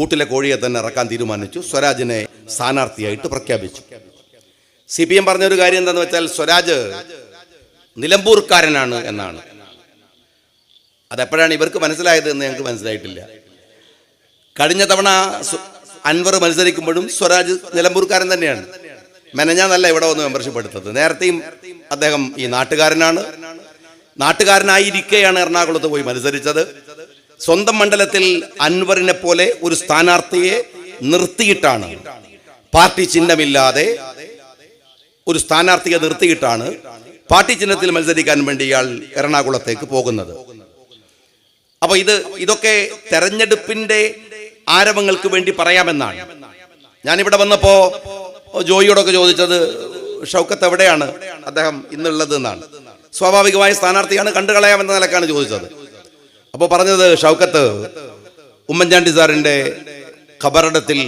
കൂട്ടിലെ കോഴിയെ തന്നെ ഇറക്കാൻ തീരുമാനിച്ചു. സ്വരാജിനെ സ്ഥാനാർത്ഥിയായിട്ട് പ്രഖ്യാപിച്ചു. CPM പറഞ്ഞൊരു കാര്യം എന്താണെന്ന് വെച്ചാൽ സ്വരാജ് നിലമ്പൂർക്കാരനാണ് എന്നാണ്. അതെപ്പോഴാണ് ഇവർക്ക് മനസ്സിലായത് എന്ന് ഞങ്ങൾക്ക് മനസ്സിലായിട്ടില്ല. കഴിഞ്ഞ തവണ അൻവർ മത്സരിക്കുമ്പോഴും സ്വരാജ് നിലമ്പൂർക്കാരൻ തന്നെയാണ്. മെനഞ്ഞാന്നല്ല ഇവിടെ വന്ന് മെമ്പർഷിപ്പ് എടുത്തത്. നേരത്തെയും അദ്ദേഹം ഈ നാട്ടുകാരനായിരിക്കെയാണ് എറണാകുളത്ത് പോയി മത്സരിച്ചത്. സ്വന്തം മണ്ഡലത്തിൽ അൻവറിനെ പോലെ ഒരു സ്ഥാനാർത്ഥിയെ നിർത്തിയിട്ടാണ്, പാർട്ടി ചിഹ്നമില്ലാതെ ഒരു സ്ഥാനാർത്ഥിയെ നിർത്തിയിട്ടാണ് പാർട്ടി ചിഹ്നത്തിൽ മത്സരിക്കാൻ വേണ്ടി ഇയാൾ എറണാകുളത്തേക്ക് പോകുന്നത്. അപ്പൊ ഇതൊക്കെ തെരഞ്ഞെടുപ്പിന്റെ ആരവങ്ങൾക്ക് വേണ്ടി പറയാമെന്നാണ്. ഞാനിവിടെ വന്നപ്പോ ജോയിയോടൊക്കെ ചോദിച്ചത് ഷൗക്കത്ത് എവിടെയാണ് അദ്ദേഹം ഇന്നുള്ളത് എന്നാണ്. സ്വാഭാവികമായ സ്ഥാനാർത്ഥിയാണ്, കണ്ടുകളയാമെന്ന നിലക്കാണ് ചോദിച്ചത്. അപ്പോൾ പറഞ്ഞത് ഷൗക്കത്ത് ഉമ്മൻചാണ്ടി സാറിന്റെ ഖബറിടത്തിൽ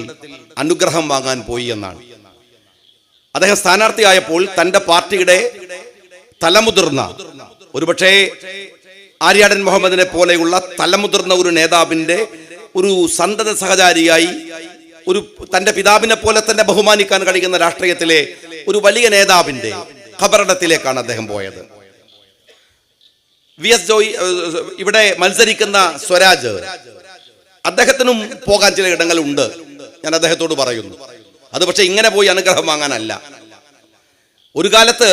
അനുഗ്രഹം വാങ്ങാൻ പോയി എന്നാണ്. അദ്ദേഹം സ്ഥാനാർത്ഥിയായപ്പോൾ തന്റെ പാർട്ടിയുടെ തലമുതിർന്ന, ഒരുപക്ഷെ ആര്യാടൻ മുഹമ്മദിനെ പോലെയുള്ള തലമുതിർന്ന ഒരു നേതാവിന്റെ ഒരു സന്തത സഹചാരിയായി, ഒരു തന്റെ പിതാവിനെ പോലെ തന്നെ ബഹുമാനിക്കാൻ കഴിയുന്ന രാഷ്ട്രീയത്തിലെ ഒരു വലിയ നേതാവിന്റെ ഖബറിടത്തിലേക്കാണ് അദ്ദേഹം പോയത്. VS ജോയി ഇവിടെ മത്സരിക്കുന്ന സ്വരാജ്, അദ്ദേഹത്തിനും പോകാൻ ചില ഇടങ്ങളുണ്ട്, ഞാൻ അദ്ദേഹത്തോട് പറയുന്നു. അത് പക്ഷെ ഇങ്ങനെ പോയി അനുഗ്രഹം വാങ്ങാനല്ല. ഒരു കാലത്ത്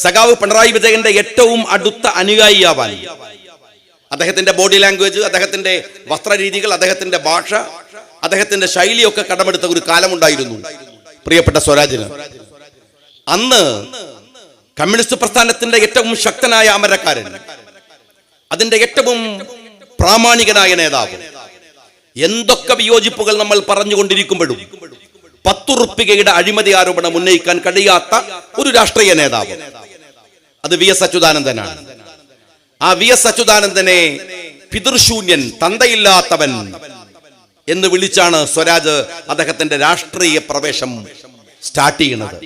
സഖാവ് പിണറായി വിജയന്റെ ഏറ്റവും അടുത്ത അനുയായിയാവാൻ, അദ്ദേഹത്തിന്റെ ബോഡി ലാംഗ്വേജ്, അദ്ദേഹത്തിന്റെ വസ്ത്രരീതികൾ, അദ്ദേഹത്തിന്റെ ഭാഷ, അദ്ദേഹത്തിന്റെ ശൈലിയൊക്കെ കടമെടുത്ത ഒരു കാലമുണ്ടായിരുന്നു പ്രിയപ്പെട്ട സ്വരാജിന്. അന്ന് കമ്മ്യൂണിസ്റ്റ് പ്രസ്ഥാനത്തിന്റെ ഏറ്റവും ശക്തനായ അമരക്കാരൻ, അതിന്റെ ഏറ്റവും പ്രാമാണികനായ നേതാവ്, എന്തൊക്കെ വിയോജിപ്പുകൾ നമ്മൾ പറഞ്ഞുകൊണ്ടിരിക്കുമ്പോഴും 10 റുപ്പികയുടെ അഴിമതി ആരോപണം ഉന്നയിക്കാൻ കഴിയാത്ത ഒരു രാഷ്ട്രീയ നേതാവ്, അത് VS അച്യുതാനന്ദനാണ്. ആ VS അച്യുതാനന്ദനെ പിതൃശൂന്യൻ, തന്തയില്ലാത്തവൻ എന്ന് വിളിച്ചാണ് സ്വരാജ് അദ്ദേഹത്തിന്റെ രാഷ്ട്രീയ പ്രവേശം സ്റ്റാർട്ട് ചെയ്യുന്നത്.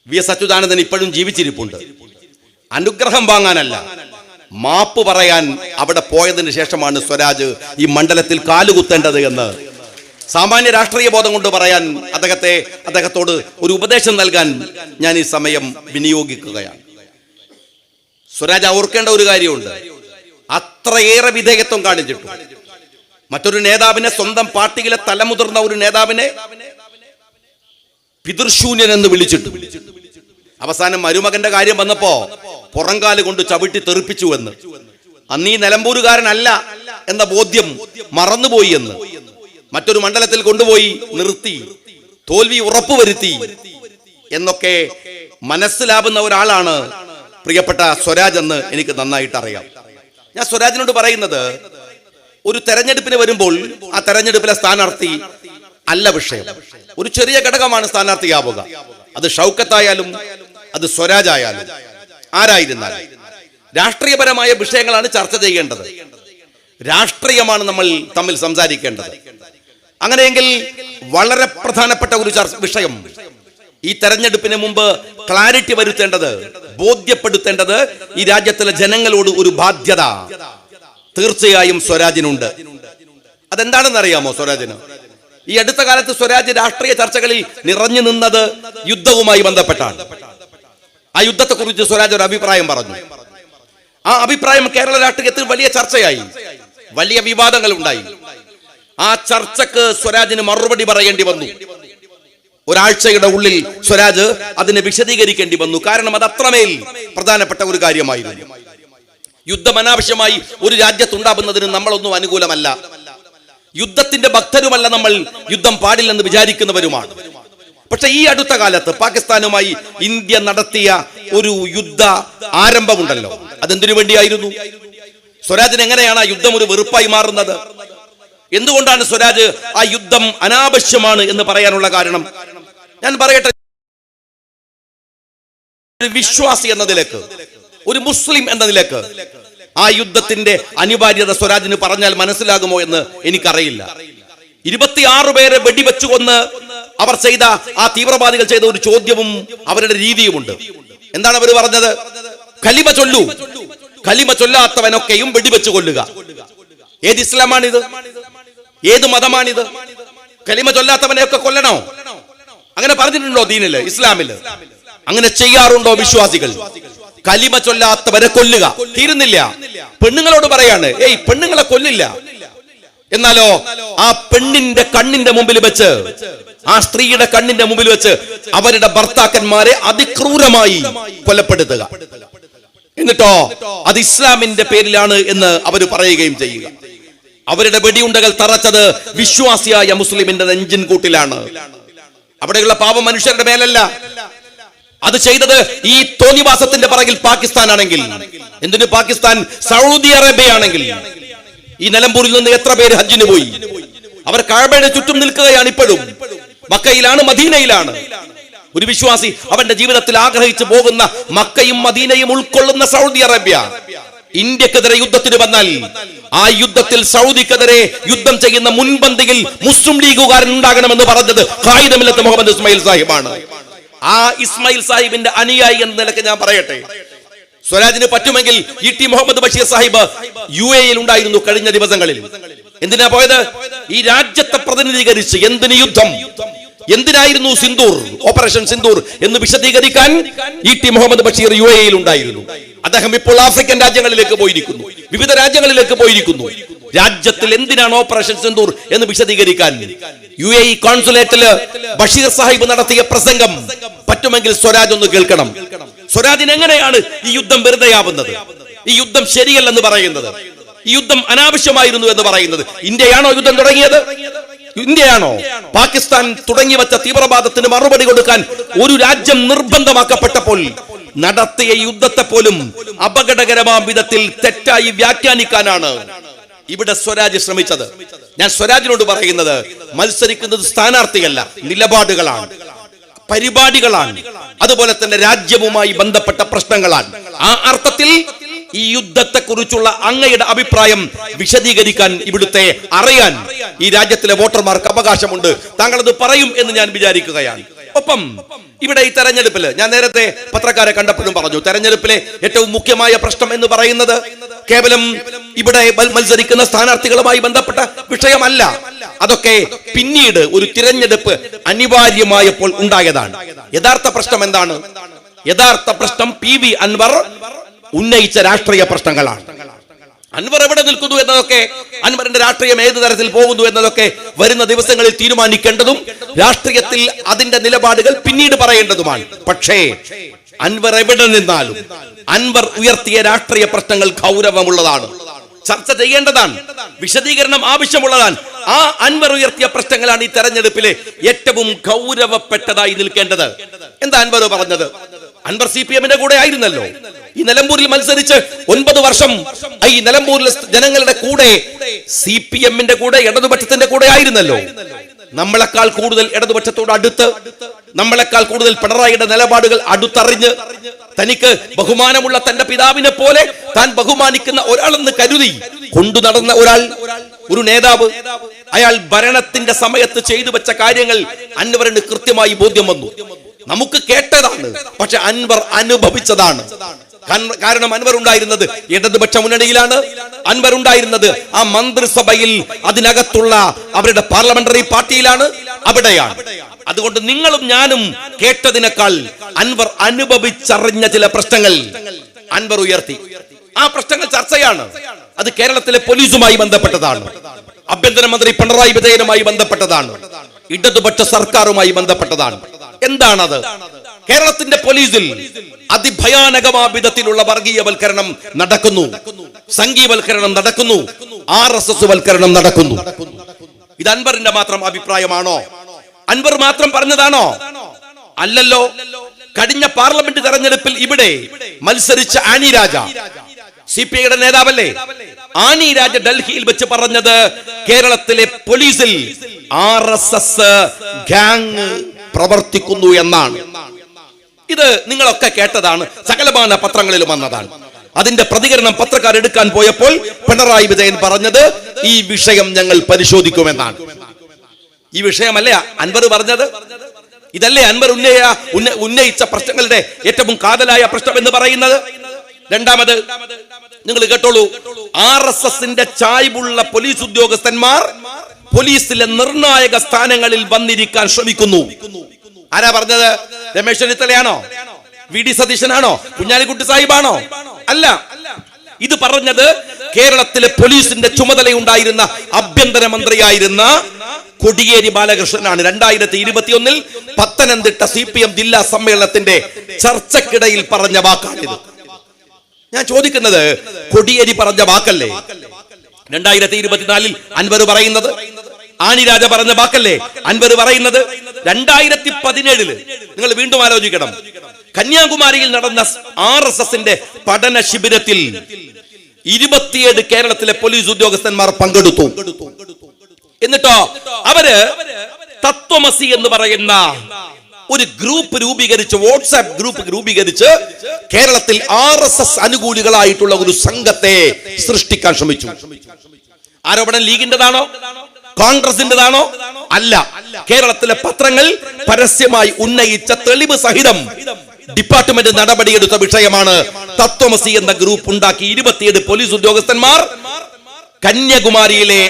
VS അച്യുതാനന്ദൻ ഇപ്പോഴും ജീവിച്ചിരിപ്പുണ്ട്. അനുഗ്രഹം വാങ്ങാനല്ല, മാപ്പ് പറയാൻ അവിടെ പോയതിനു ശേഷമാണ് സ്വരാജ് ഈ മണ്ഡലത്തിൽ കാലുകുത്തേണ്ടത് എന്ന് സാമാന്യ രാഷ്ട്രീയ ബോധം കൊണ്ട് പറയാൻ അദ്ദേഹത്തോട് ഒരു ഉപദേശം നൽകാൻ ഞാൻ ഈ സമയം വിനിയോഗിക്കുകയാണ്. സ്വരാജ് ഓർക്കേണ്ട ഒരു കാര്യമുണ്ട്. അത്രയേറെ വിധേയത്വം കാണിച്ചിട്ടു മറ്റൊരു നേതാവിനെ, സ്വന്തം പാർട്ടിയിലെ തലമുതിർന്ന ഒരു നേതാവിനെ പിതൃശൂന്യൻ എന്ന് വിളിച്ചിട്ടു. അവസാനം മരുമകന്റെ കാര്യം വന്നപ്പോ പുറങ്കാല് കൊണ്ട് ചവിട്ടി തെറിപ്പിച്ചു എന്ന്, അന്ന് ഈ നിലമ്പൂരുകാരനല്ല എന്ന ബോധ്യം മറന്നുപോയി എന്ന് മറ്റൊരു മണ്ഡലത്തിൽ കൊണ്ടുപോയി നിർത്തി തോൽവി ഉറപ്പുവരുത്തി എന്നൊക്കെ മനസ്സിലാവുന്ന ഒരാളാണ് പ്രിയപ്പെട്ട സ്വരാജ് എന്ന് എനിക്ക് നന്നായിട്ട് അറിയാം. ഞാൻ സ്വരാജിനോട് പറയുന്നത്, ഒരു തെരഞ്ഞെടുപ്പിന് വരുമ്പോൾ ആ തെരഞ്ഞെടുപ്പിലെ സ്ഥാനാർത്ഥി അല്ല വിഷയം. ഒരു ചെറിയ ഘടകമാണ് സ്ഥാനാർത്ഥിയാവുക. അത് ഷൗക്കത്തായാലും അത് സ്വരാജായാലും ആരായിരുന്നാലും രാഷ്ട്രീയപരമായ വിഷയങ്ങളാണ് ചർച്ച ചെയ്യേണ്ടത്. രാഷ്ട്രീയമാണ് നമ്മൾ തമ്മിൽ സംസാരിക്കേണ്ടത്. അങ്ങനെയെങ്കിൽ വളരെ പ്രധാനപ്പെട്ട ഒരു വിഷയം, ഈ തെരഞ്ഞെടുപ്പിന് മുമ്പ് ക്ലാരിറ്റി വരുത്തേണ്ടത്, ബോധ്യപ്പെടുത്തേണ്ടത് ഈ രാജ്യത്തിലെ ജനങ്ങളോട് ഒരു ബാധ്യത തീർച്ചയായും സ്വരാജിനുണ്ട്. അതെന്താണെന്ന് അറിയാമോ? സ്വരാജിന് ഈ അടുത്ത കാലത്ത് സ്വരാജ് രാഷ്ട്രീയ ചർച്ചകളിൽ നിറഞ്ഞു നിന്നത് യുദ്ധവുമായി ബന്ധപ്പെട്ടാണ്. ആ യുദ്ധത്തെക്കുറിച്ച് സ്വരാജ് ഒരു അഭിപ്രായം പറഞ്ഞു. ആ അഭിപ്രായം കേരള രാഷ്ട്രീയത്തിൽ വലിയ ചർച്ചയായി, വലിയ വിവാദങ്ങൾ ഉണ്ടായി. ആ ചർച്ചക്ക് സ്വരാജിന് മറുപടി പറയേണ്ടി വന്നു. ഒരാഴ്ചയുടെ ഉള്ളിൽ സ്വരാജ് അതിനെ വിശദീകരിക്കേണ്ടി വന്നു. കാരണം അത് അത്രമേൽ പ്രധാനപ്പെട്ട ഒരു കാര്യമായിരുന്നു. യുദ്ധം അനാവശ്യമായി ഒരു രാജ്യത്തുണ്ടാകുന്നതിന് നമ്മളൊന്നും അനുകൂലമല്ല. യുദ്ധത്തിന്റെ ഭക്തരുമല്ല നമ്മൾ, യുദ്ധം പാടില്ലെന്ന് വിചാരിക്കുന്നവരുമാണ്. പക്ഷെ ഈ അടുത്ത കാലത്ത് പാകിസ്ഥാനുമായി ഇന്ത്യ നടത്തിയ ഒരു യുദ്ധ ആരംഭമുണ്ടല്ലോ, അതെന്തിനു വേണ്ടിയായിരുന്നു? സ്വരാജിന് എങ്ങനെയാണ് ആ യുദ്ധം ഒരു വെറുപ്പായി മാറുന്നത്? എന്തുകൊണ്ടാണ് സ്വരാജ് ആ യുദ്ധം അനാവശ്യമാണ് എന്ന് പറയാനുള്ള കാരണം? ഞാൻ പറയട്ടെ, ഒരു വിശ്വാസി എന്ന നിലക്ക്, ഒരു മുസ്ലിം എന്ന നിലക്ക് ആ യുദ്ധത്തിന്റെ അനിവാര്യത സ്വരാജിന് പറഞ്ഞാൽ മനസ്സിലാകുമോ എന്ന് എനിക്കറിയില്ല. 26 പേരെ വെടിവെച്ചു കൊന്ന് അവർ ചെയ്ത ആ തീവ്രവാദികൾ ചെയ്ത ഒരു ചോദ്യവും അവരുടെ രീതിയുമുണ്ട്. എന്താണ് അവർ പറഞ്ഞത്? കലിമ ചൊല്ലൂ, കലിമ ചൊല്ലാത്തവനൊക്കെയും വെടിവെച്ചു കൊല്ലുക. ഏത് ഇസ്ലാമാണിത്? ഏത് മതമാണിത്? കലിമ ചൊല്ലാത്തവനെയൊക്കെ കൊല്ലണോ? അങ്ങനെ പറഞ്ഞിട്ടുണ്ടോ ദീനില്, ഇസ്ലാമില്? അങ്ങനെ ചെയ്യാറുണ്ടോ വിശ്വാസികൾ? കലിമ ചൊല്ലാത്തവരെ കൊല്ലുക, തീരുന്നില്ല. പെണ്ണുങ്ങളോട് പറയാണ്, ഏയ് പെണ്ണുങ്ങളെ കൊല്ലില്ല. എന്നാലോ ആ പെണ്ണിന്റെ കണ്ണിന്റെ മുമ്പിൽ വെച്ച്, ആ സ്ത്രീയുടെ കണ്ണിന്റെ മുമ്പിൽ വെച്ച് അവരുടെ ഭർത്താക്കന്മാരെ അതിക്രൂരമായി കൊലപ്പെടുത്തുക. എന്നിട്ടോ അത് ഇസ്ലാമിന്റെ പേരിലാണ് എന്ന് അവർ പറയുകയും ചെയ്യുക. അവരുടെ വെടിയുണ്ടകൾ തറച്ചത് വിശ്വാസിയായ മുസ്ലിമിന്റെ നെഞ്ചിൻ കൂട്ടിലാണ്. അവിടെയുള്ള പാവ മനുഷ്യരുടെ മേലല്ല. അത് ചെയ്തത് ഈ തോന്നിവാസത്തിന്റെ പിറകിൽ പാകിസ്ഥാൻ ആണെങ്കിൽ, എന്തിനു പാകിസ്ഥാൻ, സൗദി അറേബ്യ ആണെങ്കിൽ, ഈ നിലമ്പൂരിൽ നിന്ന് എത്ര പേര് ഹജ്ജിന് പോയി? അവർ കഅബയുടെ ചുറ്റും നിൽക്കുകയാണ് ഇപ്പോഴും. മക്കയിലാണ്, മദീനയിലാണ്. ഒരു വിശ്വാസി അവന്റെ ജീവിതത്തിൽ ആഗ്രഹിച്ചു പോകുന്ന മക്കയും മദീനയും ഉൾക്കൊള്ളുന്ന സൗദി അറേബ്യ. ഇന്ത്യക്കെതിരെ യുദ്ധത്തിന് വന്നാൽ ആ യുദ്ധത്തിൽ സൗദിക്കെതിരെ യുദ്ധം ചെയ്യുന്ന മുൻപന്തിയിൽ മുസ്ലിം ലീഗുകാരൻ ഉണ്ടാകണമെന്ന് പറഞ്ഞത് ഖായിദ് മില്ലത്ത് മുഹമ്മദ് ഇസ്മായിൽ സാഹിബാണ്. ആ ഇസ്മായിൽ സാഹിബിന്റെ അനുയായി എന്ന നിലയ്ക്ക് ഞാൻ പറയട്ടെ, സ്വരാജിന് പറ്റുമെങ്കിൽ ഇ ടി മുഹമ്മദ് ബഷീർ സാഹിബ് UAE-യിൽ ഉണ്ടായിരുന്നു കഴിഞ്ഞ ദിവസങ്ങളിൽ. എന്തിനാ പോയത്? ഈ രാജ്യത്തെ പ്രതിനിധീകരിച്ച് എന്തിന് യുദ്ധം, എന്തിനായിരുന്നു സിന്ദൂർ, ഓപ്പറേഷൻ സിന്ദൂർ എന്ന് വിശദീകരിക്കാൻ ഇ ടി മുഹമ്മദ് ബഷീർ UAE-യിൽ ഉണ്ടായിരുന്നു. അദ്ദേഹം ഇപ്പോൾ ആഫ്രിക്കൻ രാജ്യങ്ങളിലേക്ക് പോയിരിക്കുന്നു, വിവിധ രാജ്യങ്ങളിലേക്ക് പോയിരിക്കുന്നു. രാജ്യത്തിൽ എന്തിനാണ് ഓപ്പറേഷൻ സിന്ദൂർ എന്ന് വിശദീകരിക്കാൻ UAE കോൺസുലേറ്റില് ബഷീർ സാഹിബ് നടത്തിയ പ്രസംഗം പറ്റുമെങ്കിൽ സ്വരാജ് ഒന്ന് കേൾക്കണം. സ്വരാജിന് എങ്ങനെയാണ് ഈ യുദ്ധം വെറുതെയാവുന്നത്, ഈ യുദ്ധം ശരിയല്ലെന്ന് പറയുന്നത്, ഈ യുദ്ധം അനാവശ്യമായിരുന്നു എന്ന് പറയുന്നത്? ഇന്ത്യയാണോ യുദ്ധം തുടങ്ങിയത്? ഇന്ത്യയാണോ? പാകിസ്ഥാൻ തുടങ്ങി വെച്ച തീവ്രവാദത്തിന് മറുപടി കൊടുക്കാൻ ഒരു രാജ്യം നിർബന്ധമാക്കപ്പെട്ടപ്പോൾ നടത്തിയ യുദ്ധത്തെ പോലും അപകടകരമായ വിധത്തിൽ തെറ്റായി വ്യാഖ്യാനിക്കാനാണ് ഇവിടെ സ്വരാജ് ശ്രമിച്ചത്. ഞാൻ സ്വരാജിനോട് പറയുന്നത്, മത്സരിക്കുന്നത് സ്ഥാനാർത്ഥിയല്ല, നിലപാടുകളാണ്, പരിപാടികളാണ്, അതുപോലെ തന്നെ രാജ്യവുമായി ബന്ധപ്പെട്ട പ്രശ്നങ്ങളാണ്. ആ അർത്ഥത്തിൽ ഈ യുദ്ധത്തെ കുറിച്ചുള്ള അങ്ങയുടെ അഭിപ്രായം വിശദീകരിക്കാൻ, ഇവിടുത്തെ അറിയാൻ ഈ രാജ്യത്തിലെ വോട്ടർമാർക്ക് അവകാശമുണ്ട്. താങ്കൾ അത് പറയും എന്ന് ഞാൻ വിചാരിക്കുകയാണ്. ഒപ്പം ഇവിടെ ഈ തെരഞ്ഞെടുപ്പില് ഞാൻ നേരത്തെ പത്രക്കാരെ കണ്ടപ്പോഴും പറഞ്ഞു, തെരഞ്ഞെടുപ്പിലെ ഏറ്റവും മുഖ്യമായ പ്രശ്നം എന്ന് പറയുന്നത് കേവലം ഇവിടെ മത്സരിക്കുന്ന സ്ഥാനാർത്ഥികളുമായി ബന്ധപ്പെട്ട വിഷയമല്ല. അതൊക്കെ പിന്നീട് ഒരു തിരഞ്ഞെടുപ്പ് അനിവാര്യമായപ്പോൾ ഉണ്ടായതാണ്. യഥാർത്ഥ പ്രശ്നം എന്താണ്? യഥാർത്ഥ പ്രശ്നം PV അൻവർ ഉന്നയിച്ച രാഷ്ട്രീയ പ്രശ്നങ്ങളാണ്. അൻവർ എവിടെ നിൽക്കുന്നു എന്നതൊക്കെ, അൻവറിന്റെ രാഷ്ട്രീയം ഏത് തരത്തിൽ പോകുന്നു എന്നതൊക്കെ വരുന്ന ദിവസങ്ങളിൽ തീരുമാനിക്കേണ്ടതും രാഷ്ട്രീയത്തിൽ അതിന്റെ നിലപാടുകൾ പിന്നീട് പറയേണ്ടതുമാണ്. പക്ഷേ അൻവർ എവിടെ നിന്നാലും അൻവർ ഉയർത്തിയ രാഷ്ട്രീയ പ്രശ്നങ്ങൾ ഗൗരവമുള്ളതാണ്, ചർച്ച ചെയ്യേണ്ടതാണ്, വിശദീകരണം ആവശ്യമുള്ളതാണ്. ആ അൻവർ ഉയർത്തിയ പ്രശ്നങ്ങളാണ് ഈ തെരഞ്ഞെടുപ്പിലെ ഏറ്റവും ഗൗരവപ്പെട്ടതായി നിൽക്കേണ്ടത്. എന്താ അൻവർ പറഞ്ഞത്? അൻവർ CPM-ന്റെ കൂടെ ആയിരുന്നല്ലോ. ഈ നിലമ്പൂരിൽ മത്സരിച്ച് 9 വർഷം ഈ നിലമ്പൂരിലെ ജനങ്ങളുടെ കൂടെ CPM-ന്റെ കൂടെ, ഇടതുപക്ഷത്തിന്റെ കൂടെ ആയിരുന്നല്ലോ. നമ്മളെക്കാൾ കൂടുതൽ ഇടതുപക്ഷത്തോട് അടുത്ത്, നമ്മളെക്കാൾ കൂടുതൽ പിണറായിയുടെ നിലപാടുകൾ അടുത്തറിഞ്ഞ്, തനിക്ക് ബഹുമാനമുള്ള തന്റെ പിതാവിനെ പോലെ താൻ ബഹുമാനിക്കുന്ന ഒരാളെന്ന് കരുതി കൊണ്ടു നടന്ന ഒരാൾ, ഒരു നേതാവ്, അയാൾ ഭരണത്തിന്റെ സമയത്ത് ചെയ്തു വെച്ച കാര്യങ്ങൾ അൻവറിന് കൃത്യമായി ബോധ്യം വന്നു. നമുക്ക് കേട്ടതാണ്, പക്ഷെ അൻവർ അനുഭവിച്ചതാണ്. കാരണം അൻവർ ഉണ്ടായിരുന്നത് ഇടതുപക്ഷ മുന്നണിയിലാണ്. അൻവർ ഉണ്ടായിരുന്നത് ആ മന്ത്രിസഭയിൽ, അതിനകത്തുള്ള അവരുടെ പാർലമെന്ററി പാർട്ടിയിലാണ്, അവിടെയാണ്. അതുകൊണ്ട് നിങ്ങളും ഞാനും കേട്ടതിനേക്കാൾ അൻവർ അനുഭവിച്ചറിഞ്ഞ ചില പ്രശ്നങ്ങൾ അൻവർ ഉയർത്തി. ആ പ്രശ്നങ്ങൾ ചർച്ചയാണ്. അത് കേരളത്തിലെ പോലീസുമായി ബന്ധപ്പെട്ടതാണ്, ആഭ്യന്തരമന്ത്രി പിണറായി വിജയനുമായി ബന്ധപ്പെട്ടതാണ്, ഇടതുപക്ഷ സർക്കാരുമായി ബന്ധപ്പെട്ടതാണ്. എന്താണത്? കേരളത്തിന്റെ പോലീസിൽ അതിഭയാനകമായ വിധത്തിലുള്ള വർഗീയവൽക്കരണം നടക്കുന്നു, സംഘീയവൽക്കരണം നടക്കുന്നു, RSS വൽക്കരണം നടക്കുന്നു. ഇത് അൻവറിന്റെ മാത്രം അഭിപ്രായമാണോ? അൻവർ മാത്രം പറഞ്ഞതാണോ? അല്ലല്ലോ. കഴിഞ്ഞ പാർലമെന്റ് തെരഞ്ഞെടുപ്പിൽ ഇവിടെ മത്സരിച്ച ആനി രാജ, CPI-യുടെ നേതാവല്ലേ, ആനി രാജ ഡൽഹിയിൽ വെച്ച് പറഞ്ഞത് കേരളത്തിലെ പോലീസിൽ RSS ഗാങ് പ്രവർത്തിക്കുന്നു എന്നാണ്. ഇത് നിങ്ങളൊക്കെ കേട്ടതാണ്, സകലമാന പത്രങ്ങളിലും വന്നതാണ്. അതിന്റെ പ്രതികരണം പത്രക്കാർ എടുക്കാൻ പോയപ്പോൾ പിണറായി വിജയൻ പറഞ്ഞത് ഈ വിഷയം ഞങ്ങൾ പരിശോധിക്കുമെന്നാണ്. ഈ വിഷയമല്ലേ അൻവർ പറഞ്ഞത്? ഇതല്ലേ അൻവർ ഉന്നയിച്ച പ്രശ്നങ്ങളുടെ ഏറ്റവും കാതലായ പ്രശ്നം എന്ന് പറയുന്നത്? രണ്ടാമത് നിങ്ങൾ കേട്ടോളൂ, RSS-ന്റെ ചായ്വുള്ള പോലീസ് ഉദ്യോഗസ്ഥന്മാർ പോലീസിലെ നിർണായക സ്ഥാനങ്ങളിൽ വന്നിരിക്കാൻ ശ്രമിക്കുന്നു. ആരാ പറഞ്ഞത്? രമേശ് ചെന്നിത്തലയാണോ? വി ഡി സതീശനാണോ? കുഞ്ഞാലിക്കുട്ടി സാഹിബാണോ? അല്ല. ഇത് പറഞ്ഞത് കേരളത്തിലെ പോലീസിന്റെ ചുമതലയുണ്ടായിരുന്ന ആഭ്യന്തര മന്ത്രിയായിരുന്ന കോടിയേരി ബാലകൃഷ്ണനാണ്. 2021 പത്തനംതിട്ട CPM ജില്ലാ സമ്മേളനത്തിന്റെ ചർച്ചക്കിടയിൽ പറഞ്ഞ വാക്കാണിത്. ഞാൻ ചോദിക്കുന്നത്, കോടിയേരി പറഞ്ഞ വാക്കല്ലേ 2024 അൻവർ പറയുന്നത്? ആനിരാജ പറഞ്ഞ വാക്കല്ലേ അൻവർ പറയുന്നത്? 2017 നിങ്ങൾ വീണ്ടും ആലോചിക്കണം. കന്യാകുമാരിയിൽ നടന്ന RSSന്റെ പഠന ശിബിരത്തിൽ 27 കേരളത്തിലെ പോലീസ് ഉദ്യോഗസ്ഥന്മാർ പങ്കെടുത്തു. എന്നിട്ടോ അവര് തത്വമസി എന്ന് പറയുന്ന ഒരു ഗ്രൂപ്പ് രൂപീകരിച്ച്, വാട്സാപ്പ് ഗ്രൂപ്പ് രൂപീകരിച്ച് കേരളത്തിൽ RSS അനുകൂലികളായിട്ടുള്ള ഒരു സംഘത്തെ സൃഷ്ടിക്കാൻ ശ്രമിച്ചു. ആരോപണം ലീഗിന്റെതാണോ കോൺഗ്രസിന്റെതാണോ? അല്ല. കേരളത്തിലെ പത്രങ്ങൾ പരസ്യമായി ഉന്നയിച്ച തെളിവ് സഹിതം ഡിപ്പാർട്ട്മെന്റ് നടപടിയെടുത്ത വിഷയമാണ്. തത്വമസി എന്ന ഗ്രൂപ്പ് ഉണ്ടാക്കി 27 പോലീസ് ഉദ്യോഗസ്ഥന്മാർ കന്യാകുമാരിയിലെ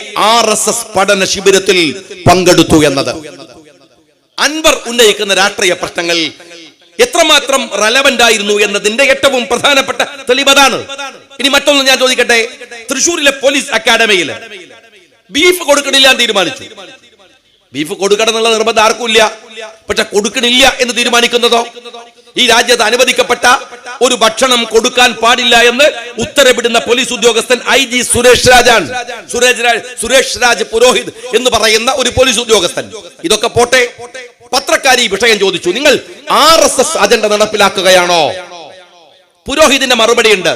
RSS പഠന ശിബിരത്തിൽ പങ്കെടുത്തു എന്നത്. അൻവർ ഉന്നയിക്കുന്ന രാഷ്ട്രീയ പ്രശ്നങ്ങൾ എത്രമാത്രം റെലവന്റ് ആയിരുന്നു എന്നതിന്റെ ഏറ്റവും പ്രധാനപ്പെട്ട തെളിവതാണ്. ഇനി മറ്റൊന്ന് ഞാൻ ചോദിക്കട്ടെ. തൃശ്ശൂരിലെ പോലീസ് അക്കാഡമിയിൽ ബീഫ് കൊടുക്കണില്ല എന്ന് തീരുമാനിച്ചു. ബീഫ് കൊടുക്കണം എന്നുള്ള നിർബന്ധം ആർക്കും ഇല്ല. പക്ഷെ കൊടുക്കണില്ല എന്ന് തീരുമാനിക്കുന്നതോ? ഈ രാജ്യത്ത് അനുവദിക്കപ്പെട്ട ഒരു ഭക്ഷണം കൊടുക്കാൻ പാടില്ല എന്ന് ഉത്തരവിടുന്ന പോലീസ് ഉദ്യോഗസ്ഥൻ IG സുരേഷ് രാജാണ്. സുരേഷ് രാജ് പുരോഹിത് എന്ന് പറയുന്ന ഒരു പോലീസ് ഉദ്യോഗസ്ഥൻ. ഇതൊക്കെ പോട്ടെ, പത്രക്കാരി ഈ വിഷയം ചോദിച്ചു, നിങ്ങൾ RSS അജണ്ട നടപ്പിലാക്കുകയാണോ? പുരോഹിതിന്റെ മറുപടി ഉണ്ട്,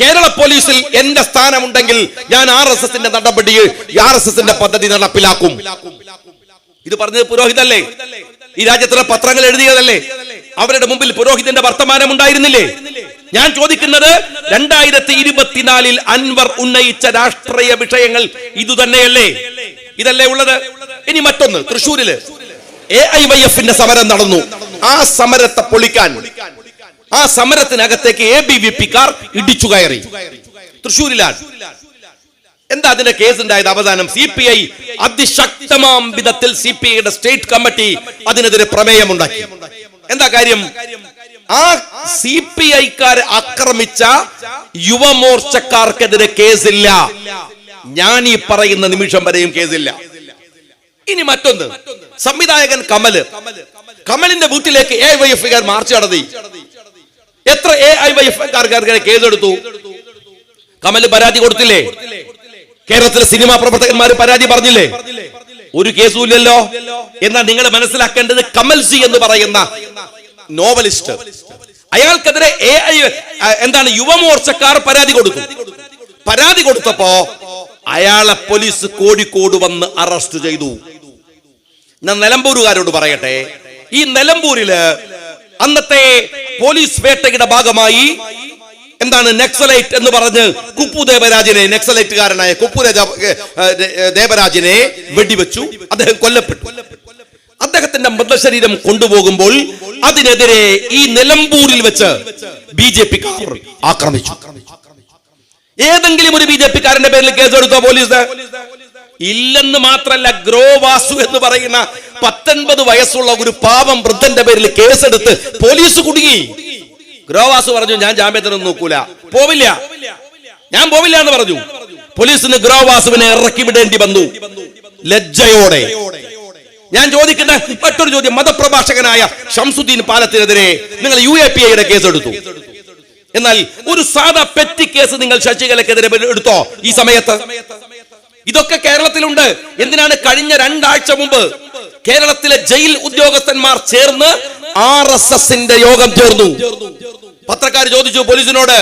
കേരള പോലീസിൽ എന്റെ സ്ഥാനമുണ്ടെങ്കിൽ ഞാൻ RSSന്റെ നടപടി, RSSന്റെ പദ്ധതി നടപ്പിലാക്കും. ഇത് പറഞ്ഞത് പുരോഹിതല്ലേ? ഈ രാജ്യത്തിലെ പത്രങ്ങൾ എഴുതിയതല്ലേ? അവരുടെ മുമ്പിൽ പുരോഹിതന്റെ വർത്തമാനം ഉണ്ടായിരുന്നില്ലേ? ഞാൻ ചോദിക്കുന്നത്, 2024 അൻവർ ഉന്നയിച്ച രാഷ്ട്രീയ വിഷയങ്ങൾ ഇതുതന്നെയല്ലേ? ഇതല്ലേ ഉള്ളത്? ഇനി മറ്റൊന്ന്, തൃശ്ശൂരില് AIYFന്റെ സമരം നടന്നു. ആ സമരത്തെ പൊളിക്കാൻ, ആ സമരത്തിനകത്തേക്ക് ABVP-ക്കാർ ഇടിച്ചു കയറി. തൃശ്ശൂരിലാണ്. എന്താ അതിന്റെ കേസ് ഉണ്ടായത്? അവസാനം CPI അതിശക്തമാം വിധത്തിൽ CPIയുടെ സ്റ്റേറ്റ് കമ്മിറ്റി അതിനെതിരെ പ്രമേയമുണ്ടാക്കി. എന്താ കാര്യം? ആ CPI-ക്കാരെ ആക്രമിച്ച യുവമോർച്ചക്കാർക്കെതിരെ കേസില്ല. ഞാൻ ഈ പറയുന്ന നിമിഷം വരെയും കേസില്ല. ഇനി മറ്റൊന്ന്, സംവിധായകൻ കമലിന്റെ വീട്ടിലേക്ക് AIYF-കാർ മാർച്ച് നടത്തി. എത്ര AIYF-കാർക്കെതിരെ കേസെടുത്തു? കമൽ പരാതി കൊടുത്തില്ലേ? കേരളത്തിലെ സിനിമാ പ്രവർത്തകന്മാർ പരാതി പറഞ്ഞില്ലേ? ഒരു കേസും ഇല്ലല്ലോ. എന്നാൽ നിങ്ങൾ മനസ്സിലാക്കേണ്ടത്, കമൽ സി എന്ന് പറയുന്ന നോവലിസ്റ്റ്, അയാൾക്കെതിരെ യുവമോർച്ചക്കാർ പരാതി കൊടുത്തു. പരാതി കൊടുത്തപ്പോ അയാളെ പോലീസ് കോഴിക്കോട് വന്ന് അറസ്റ്റ് ചെയ്തു. ഞാൻ നിലമ്പൂരുകാരോട് പറയട്ടെ, ഈ നിലമ്പൂരില് അന്നത്തെ പോലീസ് വേട്ടയുടെ ഭാഗമായി നക്സലൈറ്റ് എന്ന് പറഞ്ഞ് കുപ്പു ദേവരാജിനെ, നക്സലൈറ്റുകാരനായ കുപ്പു ദേവരാജിനെ വെടിവെച്ചു. അദ്ദേഹം കൊല്ലപ്പെട്ടു. അദ്ദേഹത്തിന്റെ മൃതശരീരം കൊണ്ടുപോകുമ്പോൾ അതിനെതിരെ ഈ നിലമ്പൂരിൽ വെച്ച് BJP-ക്കാർ ആക്രമിച്ചു. ഏതെങ്കിലും ഒരു BJP-ക്കാരന്റെ പേരിൽ കേസെടുത്തോ പോലീസ്? ഇല്ലെന്ന് മാത്രല്ല, ഗ്രോവാസു എന്ന് പറയുന്ന 19 വയസ്സുള്ള ഒരു പാവം വൃദ്ധന്റെ പേരിൽ കേസെടുത്ത് പോലീസ് കുടുങ്ങി. ഗ്രോവാസു പറഞ്ഞു, ഞാൻ ജാമ്യത്തിനൊന്നും നോക്കൂല, പോവില്ല, ഞാൻ പോവില്ല എന്ന് പറഞ്ഞു. പോലീസിന് ഗ്രോവാസുവിനെ ഇറക്കി വിടേണ്ടി വന്നു ലജ്ജയോടെ. ഞാൻ ചോദിക്കുന്ന മറ്റൊരു ചോദ്യം, മതപ്രഭാഷകനായ ഷംസുദ്ദീൻ പാലത്തിനെതിരെ നിങ്ങൾ UAPA-യുടെ കേസെടുത്തു. എന്നാൽ ഒരു സാധാ പെറ്റി കേസ് നിങ്ങൾ ശശികലക്കെതിരെ എടുത്തോ ഈ സമയത്ത്? ഇതൊക്കെ കേരളത്തിലുണ്ട്. എന്തിനാണ് കഴിഞ്ഞ 2 ആഴ്ച മുമ്പ് കേരളത്തിലെ ജയിൽ ഉദ്യോഗസ്ഥന്മാർ ചേർന്ന് RSSന്റെ യോഗം ചേർന്നു. പത്രക്കാർ ചോദിച്ചു പോലീസിനോട്,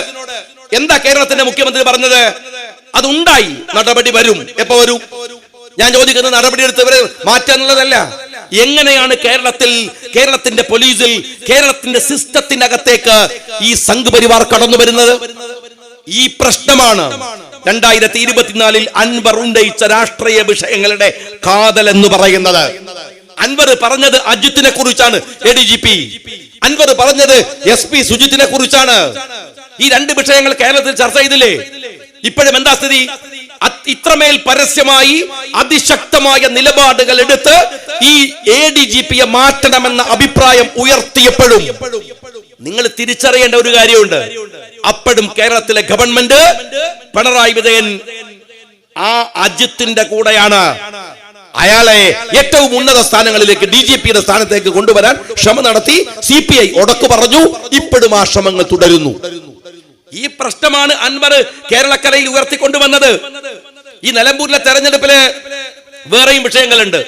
എന്താ കേരളത്തിന്റെ മുഖ്യമന്ത്രി പറഞ്ഞത്? അതുണ്ടായി, നടപടി വരും. എപ്പോ വരും? ഞാൻ ചോദിക്കുന്നത്, നടപടി എടുത്തവരെ മാറ്റാന്നുള്ളതല്ല, എങ്ങനെയാണ് കേരളത്തിന്റെ പോലീസിൽ, കേരളത്തിന്റെ സിസ്റ്റത്തിനകത്തേക്ക് ഈ സംഘ് പരിവാർ കടന്നു വരുന്നത്? ഈ പ്രശ്നമാണ് 2024 അൻവർ ഉന്നയിച്ച രാഷ്ട്രീയ വിഷയങ്ങളുടെ കാതൽ എന്ന് പറയുന്നത്. അൻവർ പറഞ്ഞത് അജിത്തിനെ കുറിച്ചാണ്, ADGP. അൻവർ പറഞ്ഞത് SP സുജിത്തിനെ കുറിച്ചാണ്. ഈ 2 വിഷയങ്ങൾ കേരളത്തിൽ ചർച്ച ചെയ്തില്ലേ? ഇപ്പോഴും എന്താ സ്ഥിതി? ഇത്രമേൽ പരസ്യമായി അതിശക്തമായ നിലപാടുകൾ എടുത്ത് ഈ ADGP മാറ്റണമെന്ന അഭിപ്രായം ഉയർത്തിയപ്പോഴും നിങ്ങൾ തിരിച്ചറിയേണ്ട ഒരു കാര്യമുണ്ട്. അപ്പോഴും കേരളത്തിലെ ഗവൺമെന്റ് പിണറായി വിജയൻ ആ അജിത്തിന്റെ കൂടെയാണ്. അയാളെ ഏറ്റവും ഉന്നത സ്ഥാനങ്ങളിലേക്ക് DGPയുടെ സ്ഥാനത്തേക്ക് കൊണ്ടുവരാൻ ശ്രമം നടത്തി. CPI ഉടക്കു പറഞ്ഞു. ഇപ്പോഴും ആ ശ്രമങ്ങൾ തുടരുന്നു. ഈ പ്രശ്നമാണ് അൻവർ കേരളക്കരയിൽ ഉയർത്തിക്കൊണ്ടുവന്നത്. ഈ നിലമ്പൂരിലെ തെരഞ്ഞെടുപ്പില് വേറെയും വിഷയങ്ങളുണ്ട്.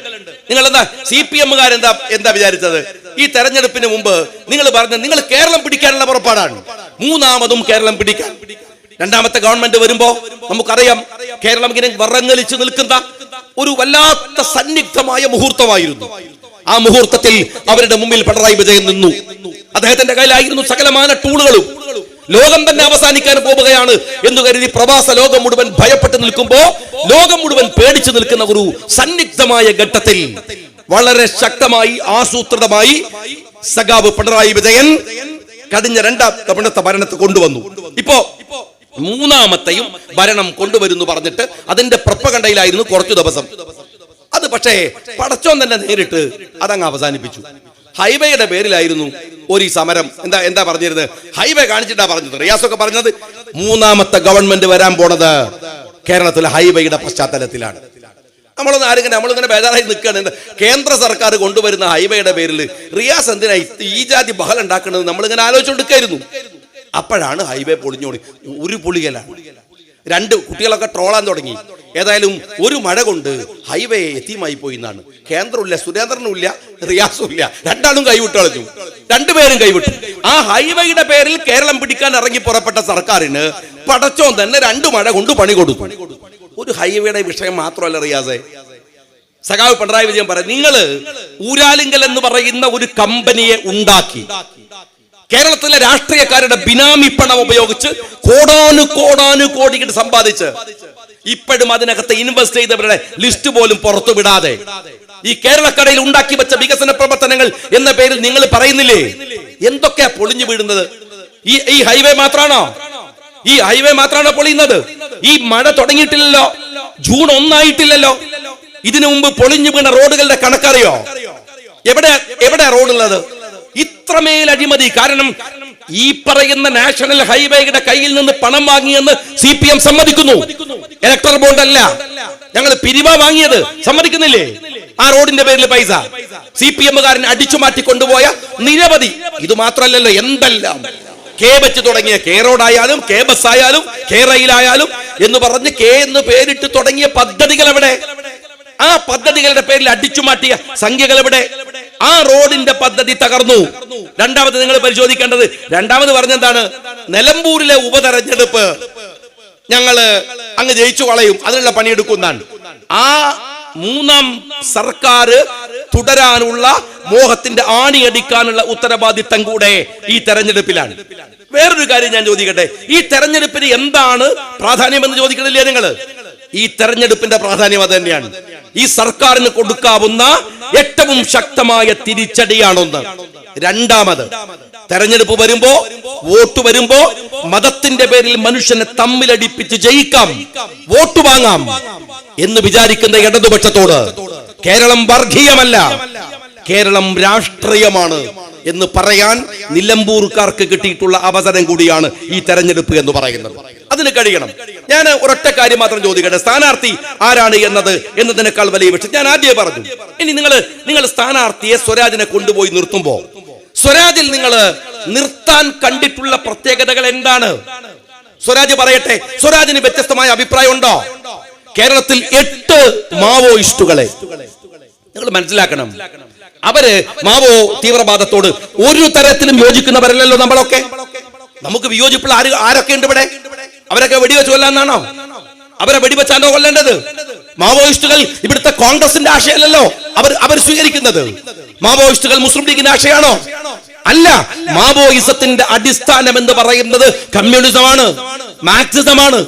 നിങ്ങൾ എന്താ CPM-കാരെന്താ വിചാരിച്ചത്? ഈ തെരഞ്ഞെടുപ്പിന് മുമ്പ് നിങ്ങൾ പറഞ്ഞ നിങ്ങൾ കേരളം പിടിക്കാനുള്ള പുറപ്പാടാണ്. മൂന്നാമതും കേരളം പിടിക്കാൻ. രണ്ടാമത്തെ ഗവൺമെന്റ് വരുമ്പോ നമുക്കറിയാം കേരളം ഇങ്ങനെ വിറങ്ങലിച്ചു നിൽക്കുന്ന ഒരു വല്ലാത്ത സന്നിഗ്ധമായ മുഹൂർത്തമായിരുന്നു. ആ മുഹൂർത്തത്തിൽ അവരുടെ മുമ്പിൽ പിണറായി വിജയൻ നിന്നു. അദ്ദേഹത്തിന്റെ കയ്യിലായിരുന്നു സകലമാന ടൂളുകളും. ലോകം തന്നെ അവസാനിക്കാൻ പോവുകയാണ് എന്ന് കരുതി പ്രവാസ ലോകം മുഴുവൻ ഭയപ്പെട്ട് നിൽക്കുമ്പോ, ലോകം മുഴുവൻ പേടിച്ചു നിൽക്കുന്ന ഒരു സന്നിഗ്ധമായ ഘട്ടത്തിൽ വളരെ ശക്തമായി ആസൂത്രിതമായി സഖാവ് പിണറായി വിജയൻ കഴിഞ്ഞ രണ്ടാം തവണത്തെ ഭരണത്തെ കൊണ്ടുവന്നു. ഇപ്പോ മൂന്നാമത്തെയും ഭരണം കൊണ്ടുവരുന്നു പറഞ്ഞിട്ട് അതിന്റെ പ്രൊപ്പഗണ്ടയിലായിരുന്നു കുറച്ചു ദിവസം. അത് പക്ഷേ പടച്ചോൻ തന്നെ നേരിട്ട് അതങ്ങ് അവസാനിപ്പിച്ചു. ഹൈവേയുടെ പേരിലായിരുന്നു ഒരു സമരം. എന്താ പറഞ്ഞിരുന്നത്? ഹൈവേ കാണിച്ചിട്ടാ പറഞ്ഞത്. റിയാസൊക്കെ പറഞ്ഞത് മൂന്നാമത്തെ ഗവൺമെന്റ് വരാൻ പോണത് കേരളത്തിലെ ഹൈവേയുടെ പശ്ചാത്തലത്തിലാണ്. നമ്മളിങ്ങനെ ബേജാറായി നിൽക്കുകയാണ്. കേന്ദ്ര സർക്കാർ കൊണ്ടുവരുന്ന ഹൈവേയുടെ പേരിൽ റിയാസ് എന്തിനാ ഈ ജാതി ബഹളം ഉണ്ടാക്കുന്നത് നമ്മളിങ്ങനെ ആലോചിച്ചുകൊണ്ടിരിക്കായിരുന്നു. അപ്പോഴാണ് ഹൈവേ പൊളിഞ്ഞോടി. ഒരു പൊളികലാണ്. രണ്ട് കുട്ടികളൊക്കെ ട്രോളാൻ തുടങ്ങി. ഏതായാലും ഒരു മഴ കൊണ്ട് ഹൈവേ എത്തിയുമായി പോയി എന്നാണ്. കേന്ദ്രമില്ല, സുരേന്ദ്രനും ഇല്ല, റിയാസും ഇല്ല. രണ്ടാളും കൈവിട്ട് കളഞ്ഞു. രണ്ടുപേരും കൈവിട്ടു. ആ ഹൈവേയുടെ പേരിൽ കേരളം പിടിക്കാൻ ഇറങ്ങി പുറപ്പെട്ട സർക്കാരിന് പടച്ചോൻ തന്നെ രണ്ടു മഴ കൊണ്ട് പണി കൊടുത്തു. ഒരു ഹൈവേയുടെ വിഷയം മാത്രമല്ല റിയാസെ. സഖാവ് പിണറായി വിജയൻ പറയാം, നിങ്ങള് ഊരാലിങ്കൽ എന്ന് പറയുന്ന ഒരു കമ്പനിയെ ഉണ്ടാക്കി കേരളത്തിലെ രാഷ്ട്രീയക്കാരുടെ ബിനാമി പണം ഉപയോഗിച്ച് കോടാനുകോടികൾ സമ്പാദിച്ച് ഇപ്പോഴും അതിനകത്ത് ഇൻവെസ്റ്റ് ചെയ്തവരുടെ ലിസ്റ്റ് പോലും പുറത്തു വിടാതെ ഈ കേരളക്കടയിൽ ഉണ്ടാക്കി വെച്ച വികസന പ്രവർത്തനങ്ങൾ എന്ന പേരിൽ നിങ്ങൾ പറയുന്നില്ലേ? എന്തൊക്കെയാ പൊളിഞ്ഞു വീഴുന്നത്? ഈ ഹൈവേ മാത്രാണോ? ഈ ഹൈവേ മാത്രാണോ പൊളിയുന്നത്? ഈ മഴ തുടങ്ങിയിട്ടില്ലല്ലോ, ജൂൺ 1 ആയിട്ടില്ലല്ലോ. ഇതിനു മുമ്പ് പൊളിഞ്ഞു വീണ റോഡുകളുടെ കണക്കറിയോ? എവിടെ റോഡുള്ളത്? ഇത്രമേൽ അഴിമതി. കാരണം ഈ പറയുന്ന നാഷണൽ ഹൈവേയുടെ കയ്യിൽ നിന്ന് പണം വാങ്ങിയെന്ന് CPM സമ്മതിക്കുന്നു. ഇലക്ടറൽ ബോണ്ട് അല്ല, ഞങ്ങൾ പിരിവ വാങ്ങിയത് സമ്മതിക്കുന്നില്ലേ? ആ റോഡിന്റെ പേരിൽ പൈസ CPM-കാരൻ അടിച്ചു മാറ്റി കൊണ്ടുപോയ നിരവധി. ഇത് മാത്രമല്ലല്ലോ, എന്തെല്ലാം കെ വെച്ച് തുടങ്ങിയ കെ റോഡായാലും കെ ബസ് ആയാലും കെ റെയിലായാലും എന്ന് പറഞ്ഞ് കെ എന്ന് പേരിട്ട് തുടങ്ങിയ പദ്ധതികൾ എവിടെ? ആ പദ്ധതികളുടെ പേരിൽ അടിച്ചു മാറ്റിയ സംഖ്യകൾ എവിടെ? ആ റോഡിന്റെ പദ്ധതി തകർന്നു. രണ്ടാമത് നിങ്ങൾ പരിശോധിക്കേണ്ടത്, രണ്ടാമത് പറഞ്ഞെന്താണ്? നിലമ്പൂരിലെ ഉപതെരഞ്ഞെടുപ്പ് ഞങ്ങള് അങ്ങ് ജയിച്ചു കളയും, അതിനുള്ള പണിയെടുക്കുന്നതാണ്. ആ മൂന്നാം സർക്കാർ തുടരാനുള്ള മോഹത്തിന്റെ ആണിയടിക്കാനുള്ള ഉത്തരവാദിത്തം കൂടെ ഈ തെരഞ്ഞെടുപ്പിലാണ്. വേറൊരു കാര്യം ഞാൻ ചോദിക്കട്ടെ, ഈ തെരഞ്ഞെടുപ്പിന് എന്താണ് പ്രാധാന്യം എന്ന് ചോദിക്കണില്ലേ നിങ്ങള്? ഈ തെരഞ്ഞെടുപ്പിന്റെ പ്രാധാന്യം അത് തന്നെയാണ്. ഈ സർക്കാരിന് കൊടുക്കാവുന്ന ഏറ്റവും ശക്തമായ തിരിച്ചടിയാണൊന്ന്. രണ്ടാമത്, തെരഞ്ഞെടുപ്പ് വരുമ്പോ, വോട്ട് വരുമ്പോ മതത്തിന്റെ പേരിൽ മനുഷ്യനെ തമ്മിലടിപ്പിച്ച് ജയിക്കാം, വോട്ട് വാങ്ങാം എന്ന് വിചാരിക്കുന്ന ഇടതുപക്ഷത്തോട് കേരളം വർഗീയമല്ല, കേരളം രാഷ്ട്രീയമാണ് എന്ന് പറയാൻ നിലമ്പൂർക്കാർക്ക് കിട്ടിയിട്ടുള്ള അവസരം കൂടിയാണ് ഈ തെരഞ്ഞെടുപ്പ് എന്ന് പറയുന്നത്. അതിന് കഴിയണം. ഞാൻ ഒരൊറ്റ കാര്യം മാത്രം ചോദിക്കട്ടെ, സ്ഥാനാർത്ഥി ആരാണ് എന്നതിനേക്കാൾ വലിയ വിഷയം ഞാൻ ആദ്യമേ പറഞ്ഞു. ഇനി നിങ്ങൾ സ്ഥാനാർത്ഥിയെ സ്വരാജിനെ കൊണ്ടുപോയി നിർത്തുമ്പോ സ്വരാജിൽ നിങ്ങൾ നിർത്താൻ കണ്ടിട്ടുള്ള പ്രത്യേകതകൾ എന്താണ്? സ്വരാജ് പറയട്ടെ. സ്വരാജിന് വ്യത്യസ്തമായ അഭിപ്രായം ഉണ്ടോ? കേരളത്തിൽ 8 മാവോയിസ്റ്റുകളെ നിങ്ങൾ മനസ്സിലാക്കണം. അവര് മാവോ തീവ്രവാദത്തോട് ഒരു തരത്തിലും യോജിക്കുന്നവരല്ലല്ലോ നമ്മളൊക്കെ. നമുക്ക് വിയോജിപ്പുള്ള ആരൊക്കെ ഉണ്ട് ഇവിടെ? അവരൊക്കെ വെടിവെച്ച് കൊല്ലാന്നാണോ? അവരെ വെടിവെച്ചാണോ കൊല്ലേണ്ടത്? മാവോയിസ്റ്റുകൾ ഇവിടുത്തെ കോൺഗ്രസിന്റെ ആശയമല്ലല്ലോ അവർ സ്വീകരിക്കുന്നത്. മാവോയിസ്റ്റുകൾ മുസ്ലിം ലീഗിന്റെ ആശയാണോ? അല്ല. മാവോയിസത്തിന്റെ അടിസ്ഥാനം എന്ന് പറയുന്നത് കമ്മ്യൂണിസമാണ്, മാർക്സിസമാണ്.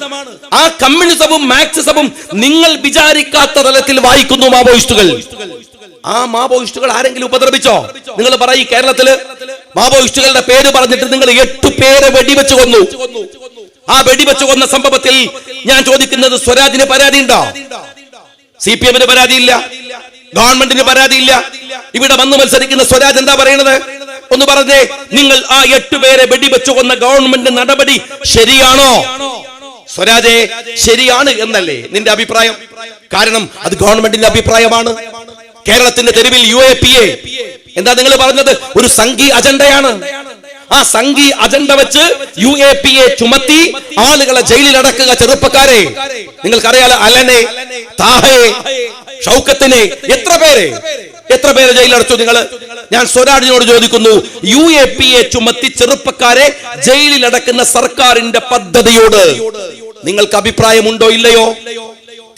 ആ കമ്മ്യൂണിസവും മാർക്സിസവും നിങ്ങൾ വിചാരിക്കാത്ത തലത്തിൽ വായിക്കുന്നു മാവോയിസ്റ്റുകൾ. ആ മാവോയിസ്റ്റുകൾ ആരെങ്കിലും ഉപദ്രവിച്ചോ? നിങ്ങൾ പറയും, കേരളത്തില് മാവോയിസ്റ്റുകളുടെ പേര് പറഞ്ഞിട്ട് നിങ്ങൾ 8 പേരെ വെടിവെച്ച് കൊന്നു. ആ വെടിവെച്ച് കൊന്ന സംഭവത്തിൽ ഞാൻ ചോദിക്കുന്നത്, സ്വരാജിന് പരാതിയുണ്ടോ? CPM-ന് പരാതിയില്ല, ഗവൺമെന്റിന് പരാതിയില്ല. ഇവിടെ വന്ന് മത്സരിക്കുന്ന സ്വരാജ് എന്താ പറയുന്നത്? ഒന്ന് പറഞ്ഞേ, നിങ്ങൾ ആ 8 പേരെ വെടിവെച്ചു കൊന്ന ഗവൺമെന്റ് നടപടി ശരിയാണോ? സ്വരാജെ, ശരിയാണ് എന്നല്ലേ നിന്റെ അഭിപ്രായം? കാരണം അത് ഗവൺമെന്റിന്റെ അഭിപ്രായമാണ്. കേരളത്തിന്റെ തെരുവിൽ UAPA എന്താ നിങ്ങൾ പറഞ്ഞത്? ഒരു സംഘി അജണ്ടയാണ്. ആ സംഘി അജണ്ട വെച്ച് UAPA ചുമത്തി ആളുകളെ ജയിലിൽ അടക്കുക. ചെറുപ്പക്കാരെ, നിങ്ങൾക്കറിയാലോ, അലനെ, താഹയെ, ഷൗക്കത്തിനെ, എത്ര പേരെ ജയിലടച്ചു നിങ്ങൾ? ഞാൻ സ്വരാജിനോട് ചോദിക്കുന്നു, UAPA ചുമത്തി ചെറുപ്പക്കാരെ ജയിലിൽ അടക്കുന്ന സർക്കാരിന്റെ പദ്ധതിയോട് നിങ്ങൾക്ക് അഭിപ്രായമുണ്ടോ ഇല്ലയോ?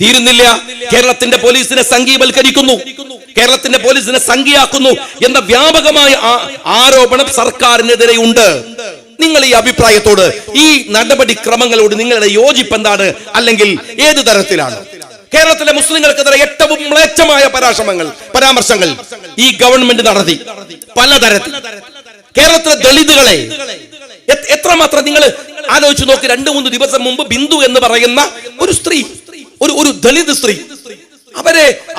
തീരുന്നില്ല. കേരളത്തിന്റെ പോലീസിനെ സംഘീവൽക്കരിക്കുന്നു, കേരളത്തിന്റെ പോലീസിനെ സംഘിയാക്കുന്നു എന്ന വ്യാപകമായ ആരോപണം സർക്കാരിനെതിരെ ഉണ്ട്. നിങ്ങൾ ഈ അഭിപ്രായത്തോട്, ഈ നടപടിക്രമങ്ങളോട് നിങ്ങളുടെ യോജിപ്പ് എന്താണ്? അല്ലെങ്കിൽ ഏത് തരത്തിലാണ്? കേരളത്തിലെ മുസ്ലിങ്ങൾക്കെതിരെ ഏറ്റവും മ്ലേച്ഛമായ പരാമർശങ്ങൾ ഈ ഗവൺമെന്റ് നടത്തി പലതരത്തിൽ. കേരളത്തിലെ ദളിതുകളെ എത്രമാത്രം നിങ്ങൾ ആലോചിച്ച് നോക്കി. 2-3 ദിവസം മുമ്പ് ബിന്ദു എന്ന് പറയുന്ന ഒരു സ്ത്രീ, ഒരു ദളിത് സ്ത്രീ,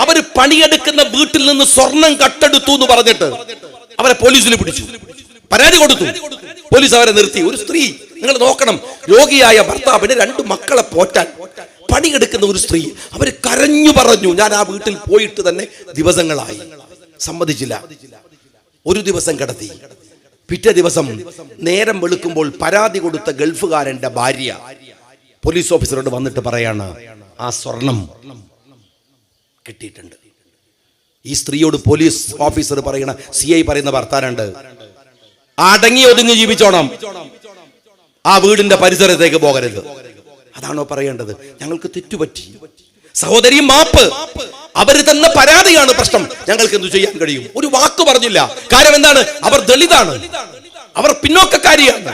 അവര് പണിയെടുക്കുന്ന വീട്ടിൽ നിന്ന് സ്വർണം കട്ടെടുത്തു എന്ന് പറഞ്ഞിട്ട് അവരെ പോലീസിൽ പിടിച്ചു, പരാതി കൊടുത്തു. പോലീസ് അവരെ നിർത്തി. ഒരു സ്ത്രീ, നിങ്ങൾ നോക്കണം, രോഗിയായ ഭർത്താവിന് 2 മക്കളെ പോറ്റാൻ പണിയെടുക്കുന്ന ഒരു സ്ത്രീ, അവര് കരഞ്ഞു പറഞ്ഞു, ഞാൻ ആ വീട്ടിൽ പോയിട്ട് തന്നെ ദിവസങ്ങളായി, സമ്മതിച്ചില്ല. ഒരു ദിവസം കിടത്തി. പിറ്റേ ദിവസം നേരം വെളുക്കുമ്പോൾ പരാതി കൊടുത്ത ഗൾഫുകാരന്റെ ഭാര്യ പോലീസ് ഓഫീസറോട് വന്നിട്ട് പറയാണ്, ആ സ്വർണം കിട്ടിയിട്ടുണ്ട്. ഈ സ്ത്രീയോട് പോലീസ് ഓഫീസർ പറയണ, CI പറയുന്ന വർത്താനുണ്ട്, അടങ്ങി ഒതുങ്ങി ജീവിച്ചോണം, ആ വീടിന്റെ പരിസരത്തേക്ക് പോകരുത്. അതാണോ പറയേണ്ടത്? ഞങ്ങൾക്ക് തെറ്റുപറ്റി സഹോദരി, മാപ്പ്. അവര് തന്ന പരാതിയാണ് പ്രശ്നം. ഞങ്ങൾക്ക് എന്തു ചെയ്യാൻ കഴിയും? ഒരു വാക്ക് പറഞ്ഞില്ല. കാര്യം എന്താണ്? അവർ ദളിതാണ്, അവർ പിന്നോക്കക്കാരിയാണ്.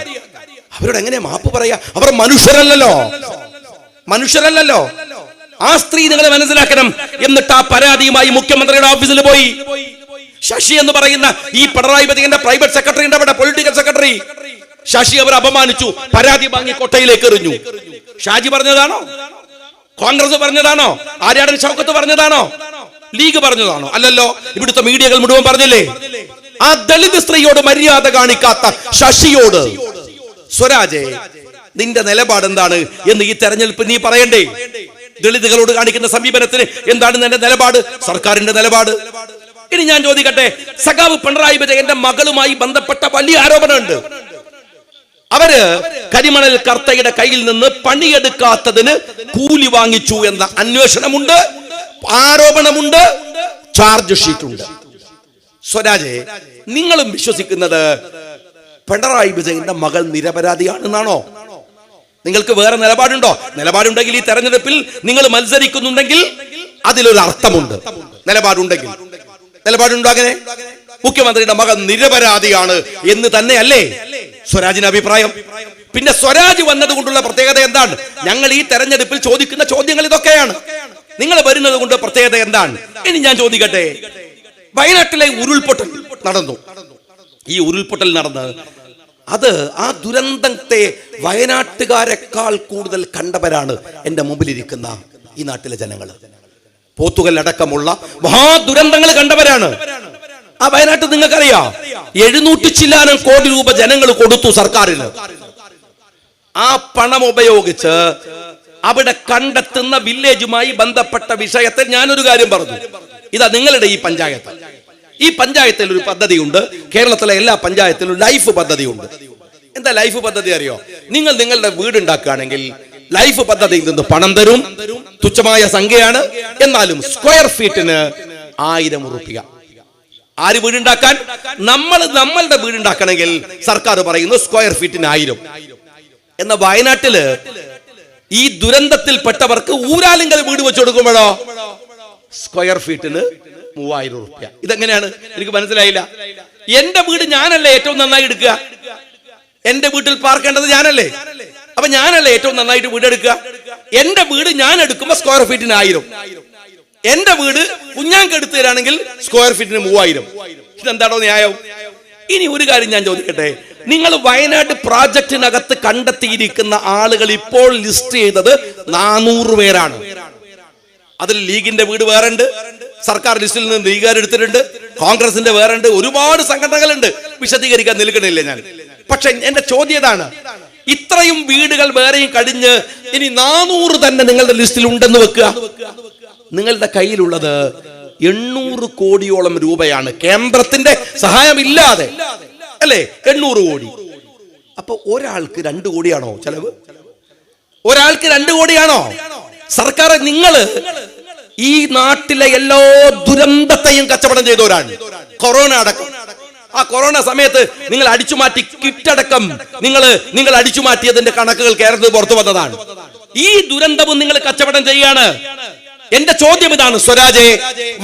അവരോട് എങ്ങനെ മാപ്പ് പറയാ? അവർ മനുഷ്യരല്ലല്ലോ. ആ സ്ത്രീ നിങ്ങളെ മനസ്സിലാക്കണം. എന്നിട്ട് ആ പരാതിയുമായി മുഖ്യമന്ത്രിയുടെ ഓഫീസിൽ പോയി. ശശി എന്ന് പറയുന്ന ഈ പിണറായി വിജയന്റെ പ്രൈവറ്റ് സെക്രട്ടറി ഉണ്ട്, അവിടെ പൊളിറ്റിക്കൽ സെക്രട്ടറി ശശി അവർ അപമാനിച്ചു. പരാതി വാങ്ങി കൊട്ടയിലേക്ക് എറിഞ്ഞു. ഷാജി പറഞ്ഞതാണോ? കോൺഗ്രസ് പറഞ്ഞതാണോ? ആര്യാടൻ ഷൗക്കത്ത് പറഞ്ഞതാണോ? ലീഗ് പറഞ്ഞതാണോ? അല്ലല്ലോ. ഇവിടുത്തെ മീഡിയകൾ മുഴുവൻ പറഞ്ഞില്ലേ? ആ ദളിത് സ്ത്രീയോട് മര്യാദ കാണിക്കാത്ത ശശിയോട്, സ്വരാജെ, നിന്റെ നിലപാട് എന്താണ് എന്ന് ഈ തെരഞ്ഞെടുപ്പ് നീ പറയണ്ടേ? ദളിതുകളോട് കാണിക്കുന്ന സമീപനത്തിന് എന്താണ് നിന്റെ നിലപാട്, സർക്കാരിന്റെ നിലപാട്? ഇനി ഞാൻ ചോദിക്കട്ടെ, സഖാവ് പിണറായി വിജയന്റെ മകളുമായി ബന്ധപ്പെട്ട വലിയ ആരോപണമുണ്ട്. അവര് കരിമണൽ കർത്തയുടെ കയ്യിൽ നിന്ന് പണിയെടുക്കാത്തതിന് കൂലി വാങ്ങിച്ചു എന്ന അന്വേഷണമുണ്ട്, ആരോപണമുണ്ട്, ചാർജ് ഷീറ്റ് ഉണ്ട്. സ്വരാജെ, നിങ്ങളും വിശ്വസിക്കുന്നത് പിണറായി വിജയന്റെ മകൾ നിരപരാധിയാണെന്നാണോ? നിങ്ങൾക്ക് വേറെ നിലപാടുണ്ടോ? നിലപാടുണ്ടെങ്കിൽ ഈ തെരഞ്ഞെടുപ്പിൽ നിങ്ങൾ മത്സരിക്കുന്നുണ്ടെങ്കിൽ അതിലൊരു അർത്ഥമുണ്ട്. നിലപാടുണ്ടോ? അങ്ങനെ മുഖ്യമന്ത്രിയുടെ മകൻ നിരപരാധിയാണ് എന്ന് തന്നെയല്ലേ സ്വരാജിന്റെ അഭിപ്രായം? പിന്നെ സ്വരാജ് വന്നത് കൊണ്ടുള്ള പ്രത്യേകത എന്താണ്? ഞങ്ങൾ ഈ തെരഞ്ഞെടുപ്പിൽ ചോദിക്കുന്ന ചോദ്യങ്ങൾ ഇതൊക്കെയാണ്. നിങ്ങൾ വരുന്നത് കൊണ്ട് പ്രത്യേകത എന്താണ്? ഇനി ഞാൻ ചോദിക്കട്ടെ, വയനാട്ടിലെ ഉരുൾപൊട്ടൽ നടന്നു. ഈ ഉരുൾപൊട്ടൽ നടന്ന് അത് ആ ദുരന്തത്തെ വയനാട്ടുകാരെക്കാൾ കൂടുതൽ കണ്ടവരാണ് എൻ്റെ മുമ്പിലിരിക്കുന്ന ഈ നാട്ടിലെ ജനങ്ങൾ. പോത്തുകൽ അടക്കമുള്ള മഹാദുരന്തങ്ങൾ കണ്ടവരാണ്. ആ വയനാട്ടിൽ നിങ്ങൾക്കറിയാം, 700 ചില്ലാനം കോടി രൂപ ജനങ്ങൾ കൊടുത്തു സർക്കാരിന്. ആ പണം ഉപയോഗിച്ച് അവിടെ കണ്ടെത്തുന്ന വില്ലേജുമായി ബന്ധപ്പെട്ട വിഷയത്തിൽ ഞാനൊരു കാര്യം പറഞ്ഞു. ഇതാ നിങ്ങളുടെ ഈ പഞ്ചായത്തിൽ ഒരു പദ്ധതിയുണ്ട്. കേരളത്തിലെ എല്ലാ പഞ്ചായത്തിലും ലൈഫ് പദ്ധതിയുണ്ട്. എന്താ ലൈഫ് പദ്ധതി അറിയോ? നിങ്ങൾ നിങ്ങളുടെ വീടുണ്ടാക്കുകയാണെങ്കിൽ ലൈഫ് പദ്ധതിയിൽ നിന്ന് പണം തരും. തുച്ഛമായ സംഖ്യയാണ്, എന്നാലും സ്ക്വയർ ഫീറ്റിന് 1000 രൂപ. ആര് വീടുണ്ടാക്കാൻ? നമ്മളുടെ വീടുണ്ടാക്കണമെങ്കിൽ സർക്കാർ പറയുന്നു സ്ക്വയർ ഫീറ്റിന് 1000. എന്ന വയനാട്ടില് ഈ ദുരന്തത്തിൽപ്പെട്ടവർക്ക് ഊരാലിങ്കൽ വീട് വെച്ചു കൊടുക്കുമ്പോഴോ സ്ക്വയർ ഫീറ്റിന് 3000 രൂപ. ഇതെങ്ങനെയാണ്? എനിക്ക് മനസ്സിലായില്ല. എന്റെ വീട് ഞാനല്ലേ ഏറ്റവും നന്നായി എടുക്കുക? എന്റെ വീട്ടിൽ പാർക്കേണ്ടത് ഞാനല്ലേ? അപ്പൊ ഞാനല്ലേ ഏറ്റവും നന്നായിട്ട് വീട് എടുക്കുക? എന്റെ വീട് ഞാൻ എടുക്കുമ്പോ സ്ക്വയർ ഫീറ്റിന് 1000. എന്റെ വീട് കുഞ്ഞാങ്ക് എടുത്തു തരാണെങ്കിൽ സ്ക്വയർ ഫീറ്റിന് 3000. ഇതെന്താണോ ന്യായം? ഇനി ഒരു കാര്യം ഞാൻ ചോദിക്കട്ടെ, നിങ്ങൾ വയനാട് പ്രോജക്റ്റിനകത്ത് കണ്ടെത്തിയിരിക്കുന്ന ആളുകൾ ഇപ്പോൾ ലിസ്റ്റ് ചെയ്തത് 400 പേരാണ്. അതിൽ ലീഗിന്റെ വീട് വേറെ ഉണ്ട്, സർക്കാർ ലിസ്റ്റിൽ നിന്ന് ലീഗുകാർ എടുത്തിട്ടുണ്ട്, കോൺഗ്രസിന്റെ വേറെ ഉണ്ട്, ഒരുപാട് സംഘടനകളുണ്ട്. വിശദീകരിക്കാൻ നിൽക്കണില്ല ഞാൻ. പക്ഷെ എന്റെ ചോദ്യം ഇതാണ്, ഇത്രയും വീടുകൾ വേറെയും കഴിഞ്ഞ് ഇനി 400 തന്നെ നിങ്ങളുടെ ലിസ്റ്റിൽ ഉണ്ടെന്ന് വെക്കുക. നിങ്ങളുടെ കയ്യിലുള്ളത് 800 കോടിയോളം രൂപയാണ്, കേന്ദ്രത്തിന്റെ സഹായമില്ലാതെ, അല്ലേ? 800 കോടി. അപ്പൊ ഒരാൾക്ക് 2 കോടിയാണോ ചെലവ്? ഒരാൾക്ക് 2 കോടിയാണോ? സർക്കാർ, നിങ്ങള് ഈ നാട്ടിലെ എല്ലാ ദുരന്തത്തെയും കച്ചവടം ചെയ്തവരാണ്. കൊറോണ അടക്കം, ആ കൊറോണ സമയത്ത് നിങ്ങൾ അടിച്ചുമാറ്റി കിറ്റടക്കം നിങ്ങൾ അടിച്ചുമാറ്റിയതിന്റെ കണക്കുകൾ കേരളത്തിൽ പുറത്തു വന്നതാണ്. ഈ ദുരന്തവും നിങ്ങൾ കച്ചവടം ചെയ്യാണ്. എന്റെ ചോദ്യം ഇതാണ്, സ്വരാജെ,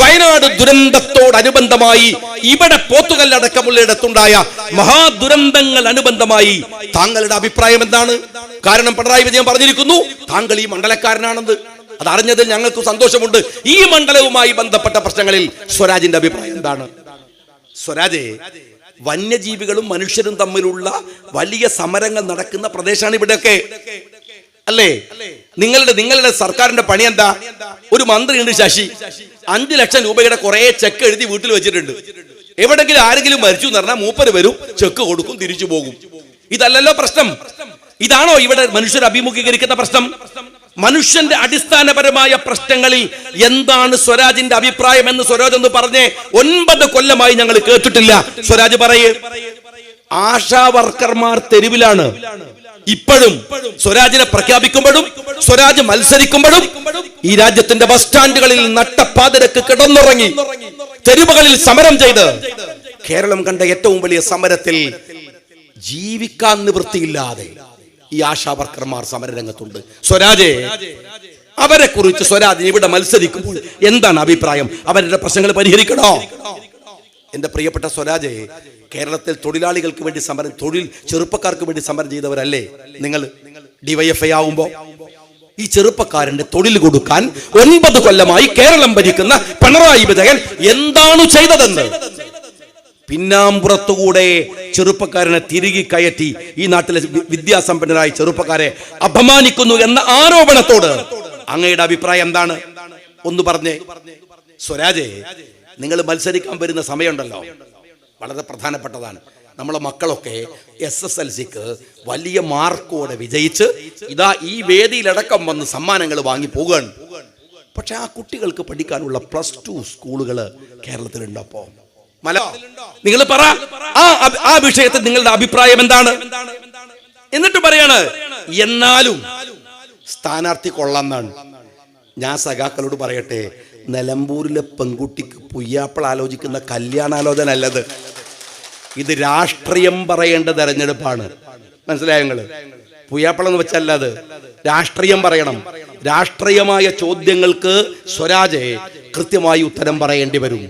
വയനാട് ദുരന്തത്തോടനുബന്ധമായി ഇവിടെ പോത്തുകല്ലടക്കമുള്ളിടത്തുണ്ടായ മഹാദുരന്തങ്ങൾ അനുബന്ധമായി താങ്കളുടെ അഭിപ്രായം എന്താണ്? കാരണം പിണറായി വിജയൻ പറഞ്ഞിരിക്കുന്നു താങ്കൾ ഈ മണ്ഡലക്കാരനാണെന്ന്. അതറിഞ്ഞതിൽ ഞങ്ങൾക്ക് സന്തോഷമുണ്ട്. ഈ മണ്ഡലവുമായി ബന്ധപ്പെട്ട പ്രശ്നങ്ങളിൽ സ്വരാജിന്റെ അഭിപ്രായം എന്താണ്? സ്വരാജെ, വന്യജീവികളും മനുഷ്യരും തമ്മിലുള്ള വലിയ സമരങ്ങൾ നടക്കുന്ന പ്രദേശമാണ് ഇവിടെയൊക്കെ, അല്ലേ? നിങ്ങളുടെ സർക്കാരിന്റെ പണി എന്താ? ഒരു മന്ത്രിയുണ്ട് ശശി, 5 ലക്ഷം രൂപയുടെ കുറെ ചെക്ക് എഴുതി വീട്ടിൽ വെച്ചിട്ടുണ്ട്. എവിടെങ്കിലും ആരെങ്കിലും മരിച്ചു എന്ന് പറഞ്ഞാൽ മൂപ്പര് വരും, ചെക്ക് കൊടുക്കും, തിരിച്ചു പോകും. ഇതല്ലല്ലോ പ്രശ്നം. ഇതാണോ ഇവിടെ മനുഷ്യർ അഭിമുഖീകരിക്കുന്ന പ്രശ്നം? മനുഷ്യന്റെ അടിസ്ഥാനപരമായ പ്രശ്നങ്ങളിൽ എന്താണ് സ്വരാജിന്റെ അഭിപ്രായം എന്ന് സ്വരാജ് എന്ന് പറഞ്ഞേ 9 കൊല്ലമായി ഞങ്ങൾ കേട്ടിട്ടില്ല. സ്വരാജ് പറയേ. ആശാ വർക്കർമാർ തെരുവിലാണ് ഇപ്പോഴും. സ്വരാജിനെ പ്രഖ്യാപിക്കുമ്പോഴും സ്വരാജ് മത്സരിക്കുമ്പോഴും ഈ രാജ്യത്തിന്റെ ബസ് സ്റ്റാൻഡുകളിൽ നട്ടപ്പാതിരക്ക് കിടന്നുറങ്ങി തെരുവുകളിൽ സമരം ചെയ്ത് കേരളം കണ്ട ഏറ്റവും വലിയ സമരത്തിൽ ജീവിക്കാൻ നിവൃത്തിയില്ലാതെ ഈ ആശാ വർക്കർമാർ സമരരംഗത്തുണ്ട്. സ്വരാജെ, അവരെ കുറിച്ച് സ്വരാജിന് ഇവിടെ മത്സരിക്കുമ്പോൾ എന്താണ് അഭിപ്രായം? അവരുടെ പ്രശ്നങ്ങൾ പരിഹരിക്കണോ? എന്റെ പ്രിയപ്പെട്ട സ്വരാജെ, കേരളത്തിൽ തൊഴിലാളികൾക്ക് വേണ്ടി സമരം, ചെറുപ്പക്കാർക്ക് വേണ്ടി സമരം ചെയ്തവരല്ലേ നിങ്ങൾ? ഡിവൈഎഫ്ഐ ആവുമ്പോ ഈ ചെറുപ്പക്കാരന്റെ തൊഴിൽ കൊടുക്കാൻ 9 കൊല്ലമായി കേരളം ഭരിക്കുന്ന പിണറായി വിജയൻ എന്താണ് ചെയ്തതെന്ന് പിന്നാമ്പുറത്തുകൂടെ ചെറുപ്പക്കാരനെ തിരികെ കയറ്റി ഈ നാട്ടിലെ വിദ്യാസമ്പന്നരായ ചെറുപ്പക്കാരെ അപമാനിക്കുന്നു എന്ന ആരോപണത്തോട് അങ്ങയുടെ അഭിപ്രായം എന്താണ്? ഒന്ന് പറഞ്ഞേ. സ്വരാജെ, നിങ്ങൾ മത്സരിക്കാൻ വരുന്ന സമയമുണ്ടല്ലോ, വളരെ പ്രധാനപ്പെട്ടതാണ്. നമ്മളെ മക്കളൊക്കെ SSLCക്ക് വലിയ മാർക്കോടെ വിജയിച്ച് ഇതാ ഈ വേദിയിലടക്കം വന്ന് സമ്മാനങ്ങൾ വാങ്ങി പോവുകയാണ്. പക്ഷെ ആ കുട്ടികൾക്ക് പഠിക്കാനുള്ള +2 സ്കൂളുകൾ കേരളത്തിലുണ്ടപ്പോ നിങ്ങൾ പറ, ആ വിഷയത്തിൽ നിങ്ങളുടെ അഭിപ്രായം എന്താണ്? എന്നിട്ട് പറയാണ് എന്നാലും സ്ഥാനാർത്ഥി കൊള്ളാന്നാണ്. ഞാൻ സഖാക്കളോട് പറയട്ടെ, നിലമ്പൂരിലെ പെൺകുട്ടിക്ക് പുയ്യാപ്പിള ആലോചിക്കുന്ന കല്യാണാലോചന അല്ലത്. ഇത് രാഷ്ട്രീയം പറയേണ്ട തെരഞ്ഞെടുപ്പാണ്. മനസ്സിലായോ നിങ്ങള്? പുയ്യാപ്പിള എന്ന് വെച്ചല്ല, അത് രാഷ്ട്രീയം പറയണം. രാഷ്ട്രീയമായ ചോദ്യങ്ങൾക്ക് സ്വരാജെ കൃത്യമായി ഉത്തരം പറയേണ്ടി വരും.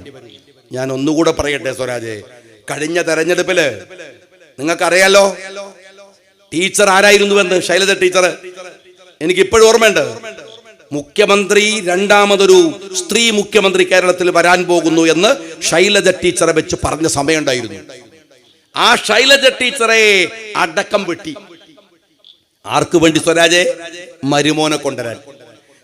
ഞാൻ ഒന്നുകൂടെ പറയട്ടെ സ്വരാജെ, കഴിഞ്ഞ തെരഞ്ഞെടുപ്പില് നിങ്ങൾക്കറിയാലോ ടീച്ചർ ആരായിരുന്നുവെന്ന്? ശൈലജ ടീച്ചർ. എനിക്ക് ഇപ്പോഴും ഓർമ്മയുണ്ട്. മുഖ്യമന്ത്രി, രണ്ടാമതൊരു സ്ത്രീ മുഖ്യമന്ത്രി കേരളത്തിൽ വരാൻ പോകുന്നു എന്ന് ശൈലജ ടീച്ചറെ വെച്ച് പറഞ്ഞ സമയമുണ്ടായിരുന്നു. ആ ശൈലജ ടീച്ചറെ അടക്കം വെട്ടി. ആർക്ക് വേണ്ടി സ്വരാജെ? മരുമോനെ കൊണ്ടുവരാൻ.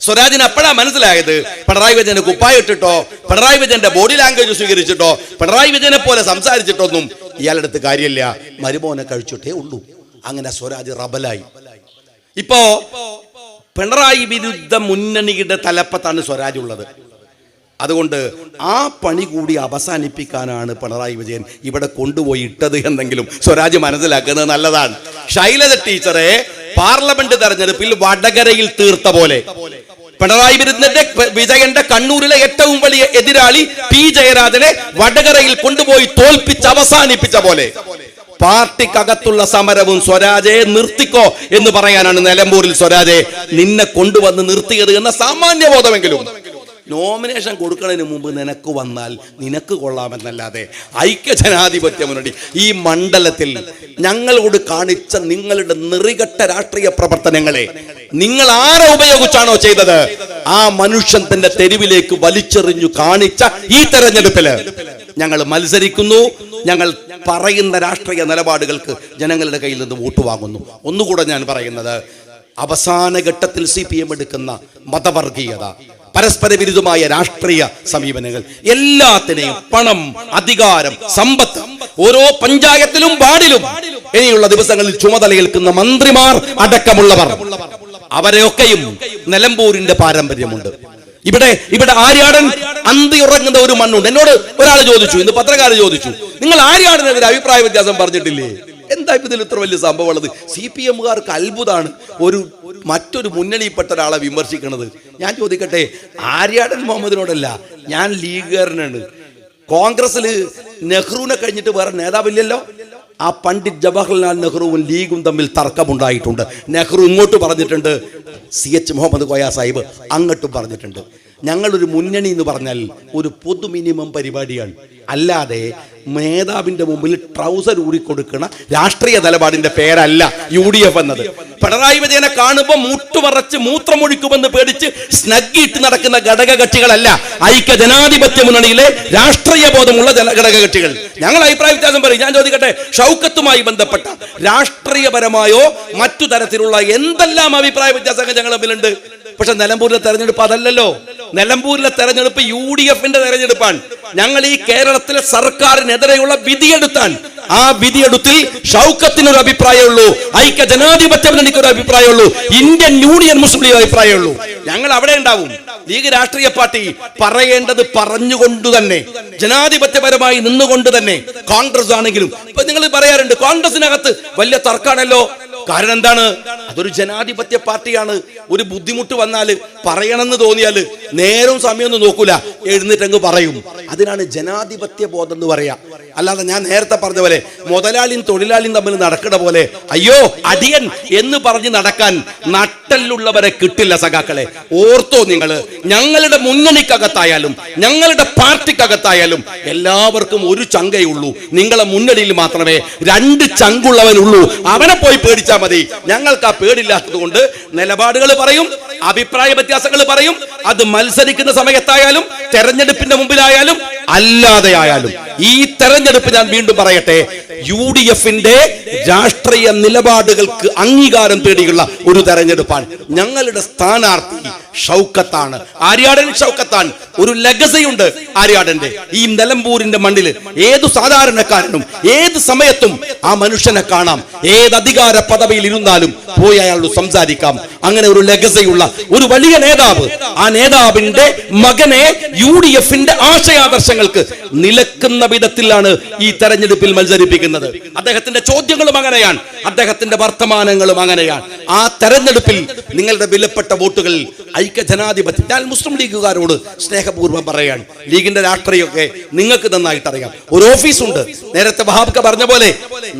സ്വരാജിന് അപ്പോഴാ മനസ്സിലായത് പിണറായി വിജയന് കുപ്പായിട്ടിട്ടോ, പിണറായി വിജയന്റെ ബോഡി ലാംഗ്വേജ് സ്വീകരിച്ചിട്ടോ, പിണറായി വിജയനെ പോലെ സംസാരിച്ചിട്ടൊന്നും ഇയാളുടെ അടുത്ത് കാര്യമില്ല, മരുമോനെ കഴിച്ചിട്ടേ ഉള്ളൂ. അങ്ങനെ സ്വരാജ് റബലായി. ഇപ്പോ പിണറായി വിരുദ്ധ മുന്നണിയുടെ തലപ്പത്താണ് സ്വരാജ് ഉള്ളത്. അതുകൊണ്ട് ആ പണി കൂടി അവസാനിപ്പിക്കാനാണ് പിണറായി വിജയൻ ഇവിടെ കൊണ്ടുപോയി ഇട്ടത് എന്നെങ്കിലും സ്വരാജ് മനസ്സിലാക്കുന്നത് നല്ലതാണ്. ശൈലജ ടീച്ചറെ പാർലമെന്റ് തെരഞ്ഞെടുപ്പിൽ വടകരയിൽ തീർത്ത പോലെ, പിണറായി വിജയന്റെ കണ്ണൂരിലെ ഏറ്റവും വലിയ എതിരാളി P. ജയരാജനെ വടകരയിൽ കൊണ്ടുപോയി തോൽപ്പിച്ച് അവസാനിപ്പിച്ച പോലെ പാർട്ടിക്കകത്തുള്ള സമരവും സ്വരാജെ നിർത്തിക്കോ എന്ന് പറയാനാണ് നിലമ്പൂരിൽ സ്വരാജെ നിന്നെ കൊണ്ടുവന്ന് നിർത്തിയത് എന്ന സാമാന്യ ബോധമെങ്കിലും നോമിനേഷൻ കൊടുക്കുന്നതിന് മുമ്പ് നിനക്ക് വന്നാൽ നിനക്ക് കൊള്ളാമെന്നല്ലാതെ ഐക്യജനാധിപത്യ മുന്നണി ഈ മണ്ഡലത്തിൽ ഞങ്ങളോട് കാണിച്ച നിങ്ങളുടെ നിറികെട്ട രാഷ്ട്രീയ പ്രവർത്തനങ്ങളെ നിങ്ങൾ ആരെ ഉപയോഗിച്ചാണോ ചെയ്തത്, ആ മനുഷ്യൻ തന്റെ തെരുവിലേക്ക് വലിച്ചെറിഞ്ഞു കാണിച്ച ഈ തെരഞ്ഞെടുപ്പില് ഞങ്ങൾ മത്സരിക്കുന്നു. ഞങ്ങൾ പറയുന്ന രാഷ്ട്രീയ നിലപാടുകൾക്ക് ജനങ്ങളുടെ കയ്യിൽ നിന്ന് വോട്ട് വാങ്ങുന്നു. ഒന്നുകൂടെ ഞാൻ പറയുന്നത്, അവസാന ഘട്ടത്തിൽ CPM എടുക്കുന്ന മതവർഗീയത, പരസ്പര വിരുദ്ധമായ രാഷ്ട്രീയ സമീപനങ്ങൾ, എല്ലാത്തിനെയും പണം, അധികാരം, സമ്പത്ത്, ഓരോ പഞ്ചായത്തിലും വാർഡിലും ഇനിയുള്ള ദിവസങ്ങളിൽ ചുമതലയേൽക്കുന്ന മന്ത്രിമാർ അടക്കമുള്ളവർ, അവരെയൊക്കെയും നിലമ്പൂരിന്റെ പാരമ്പര്യമുണ്ട്. ഇവിടെ ആര്യാടൻ അന്തിയുറങ്ങുന്ന ഒരു മണ്ണുണ്ട്. എന്നോട് ഒരാൾ ചോദിച്ചു, ഇന്ന് പത്രക്കാരൻ ചോദിച്ചു, നിങ്ങൾ ആര്യാടനെതിരെ അഭിപ്രായ വ്യത്യാസം പറഞ്ഞിട്ടില്ലേ? എന്താ ഇതിൽ ഇത്ര വലിയ സംഭവം ഉള്ളത്? CPMകാർക്ക് അത്ഭുതമാണ് മറ്റൊരു മുന്നണിയിൽപ്പെട്ട ഒരാളെ വിമർശിക്കുന്നത്. ഞാൻ ചോദിക്കട്ടെ, ആര്യാടൻ മുഹമ്മദിനോടല്ല, ഞാൻ ലീഗുകാരനാണ്. കോൺഗ്രസിൽ നെഹ്റുവിനെ കഴിഞ്ഞിട്ട് വേറെ നേതാവില്ലല്ലോ. ആ പണ്ഡിറ്റ് ജവഹർലാൽ നെഹ്റുവും ലീഗും തമ്മിൽ തർക്കമുണ്ടായിട്ടുണ്ട്. നെഹ്റു ഇങ്ങോട്ട് പറഞ്ഞിട്ടുണ്ട്, CH മുഹമ്മദ് കോയ സാഹിബ് അങ്ങോട്ടും പറഞ്ഞിട്ടുണ്ട്. ഞങ്ങളൊരു മുന്നണി എന്ന് പറഞ്ഞാൽ ഒരു പൊതു മിനിമം പരിപാടിയാണ്, അല്ലാതെ നേതാവിന്റെ മുമ്പിൽ ട്രൗസർ ഊറിക്കൊടുക്കുന്ന രാഷ്ട്രീയ നിലപാടിന്റെ പേരല്ല UDF എന്നത്. പിണറായി വിജയനെ കാണുമ്പോൾ മുട്ടുമറച്ച് മൂത്രമൊഴിക്കുമെന്ന് പേടിച്ച് സ്നഗ്ഗിയിട്ട് നടക്കുന്ന ഘടകകക്ഷികളല്ല ഐക്യ ജനാധിപത്യ മുന്നണിയിലെ രാഷ്ട്രീയ ബോധമുള്ള ഘടകകക്ഷികൾ. ഞങ്ങൾ അഭിപ്രായ വ്യത്യാസം പറയും. ഞാൻ ചോദിക്കട്ടെ, ഷൗക്കത്തുമായി ബന്ധപ്പെട്ട രാഷ്ട്രീയപരമായോ മറ്റു തരത്തിലുള്ള എന്തെല്ലാം അഭിപ്രായ വ്യത്യാസങ്ങൾ ഞങ്ങൾ തമ്മിലുണ്ട്. പക്ഷെ നിലമ്പൂരിലെ തെരഞ്ഞെടുപ്പ് അതല്ലല്ലോ. നിലമ്പൂരിലെ തെരഞ്ഞെടുപ്പ് UDFന്റെ തെരഞ്ഞെടുപ്പാണ്. ഞങ്ങൾ ഈ കേരളത്തിലെ സർക്കാരിനെതിരെയുള്ള വിധിയെടുത്താൻ, ആ വിധിയെടുത്തിൽ ഷൗക്കത്തിനൊരു അഭിപ്രായമുള്ളൂ, ഐക്യ ജനാധിപത്യ മുന്നണിക്ക് ഒരു അഭിപ്രായമുള്ളൂ, ഇന്ത്യൻ യൂണിയൻ മുസ്ലിം ലീഗ് അഭിപ്രായമുള്ളൂ. ഞങ്ങൾ അവിടെ ഉണ്ടാവും. ലീഗ് രാഷ്ട്രീയ പാർട്ടി പറയേണ്ടത് പറഞ്ഞുകൊണ്ട് തന്നെ, ജനാധിപത്യപരമായി നിന്നുകൊണ്ട് തന്നെ. കോൺഗ്രസ് ആണെങ്കിലും ഇപ്പൊ നിങ്ങൾ പറയാറുണ്ട്, കോൺഗ്രസിനകത്ത് വലിയ തർക്കമാണല്ലോ. കാരണം എന്താണ്? അതൊരു ജനാധിപത്യ പാർട്ടിയാണ്. ഒരു ബുദ്ധിമുട്ട് വന്നാൽ, പറയണമെന്ന് തോന്നിയാൽ നേരവും സമയമൊന്നും നോക്കൂല, എഴുന്നേറ്റങ്ങ് പറയും. അതിനാണ് ജനാധിപത്യ ബോധം എന്ന് പറയാ. അല്ലാതെ ഞാൻ നേരത്തെ പറഞ്ഞ പോലെ മുതലാളിയും തൊഴിലാളിയും തമ്മിൽ നടക്കുന്ന പോലെ അയ്യോ അടിയൻ എന്ന് പറഞ്ഞ് നടക്കാൻ നട്ടലുള്ളവരെ കിട്ടില്ല സഖാക്കളെ. ഓർത്തോ നിങ്ങൾ, ഞങ്ങളുടെ മുന്നണിക്കകത്തായാലും ഞങ്ങളുടെ പാർട്ടിക്കകത്തായാലും എല്ലാവർക്കും ഒരു ചങ്കയുള്ളൂ. നിങ്ങളെ മുന്നണിയിൽ മാത്രമേ രണ്ട് ചങ്കുള്ളവനുള്ളൂ. അവനെ പോയി പേടിച്ചാൽ മതി. ഞങ്ങൾക്ക് ആ പേടില്ലാത്തത് കൊണ്ട് നിലപാടുകൾ പറയും, അഭിപ്രായ വ്യത്യാസങ്ങൾ പറയും. അത് മത്സരിക്കുന്ന സമയത്തായാലും തെരഞ്ഞെടുപ്പിന്റെ മുമ്പിലായാലും അല്ലാതെയായാലും. ഈ തെരഞ്ഞെടുപ്പ് ഞാൻ വീണ്ടും പറയട്ടെ, UDFന്റെ രാഷ്ട്രീയ നിലപാടുകൾക്ക് അംഗീകാരം തേടിയുള്ള ഒരു തെരഞ്ഞെടുപ്പാണ്. ഞങ്ങളുടെ സ്ഥാനാർത്ഥി ഷൗക്കത്താണ്, ആര്യാടൻ ഷൗക്കത്താണ്. ഒരു ലെഗസിയുണ്ട് ആര്യാടന്റെ. ഈ നിലമ്പൂരിന്റെ മണ്ണിൽ ഏതു സാധാരണക്കാരനും ഏത് സമയത്തും ആ മനുഷ്യനെ കാണാം. ഏത് അധികാര പദവിയിൽ ഇരുന്നാലും പോയി അയാളോട് സംസാരിക്കാം. അങ്ങനെ ഒരു ലെഗസിയുള്ള ഒരു വലിയ നേതാവ്, ആ നേതാവിന്റെ മകനെ UDFന്റെ ആശയാദർശങ്ങൾക്ക് നിലക്കുന്ന വിധത്തിലാണ് ഈ തെരഞ്ഞെടുപ്പിൽ മത്സരിപ്പിക്കുന്നത്. അദ്ദേഹത്തിന്റെ ചോദ്യങ്ങളും അങ്ങനെയാണ്, അദ്ദേഹത്തിന്റെ വർത്തമാനങ്ങളും അങ്ങനെയാണ്. ആ തെരഞ്ഞെടുപ്പിൽ നിങ്ങളുടെ വിലപ്പെട്ട വോട്ടുകൾ ഐക്യ ജനാധിപത്യം. ഞാൻ മുസ്ലിം ലീഗുകാരോട് സ്നേഹപൂർവ്വം പറയാണ്, ലീഗിന്റെ രാഷ്ട്രീയമൊക്കെ നിങ്ങൾക്ക് നന്നായിട്ട് അറിയാം. ഒരു ഓഫീസുണ്ട്, നേരത്തെ വഹാബ് പറഞ്ഞ പോലെ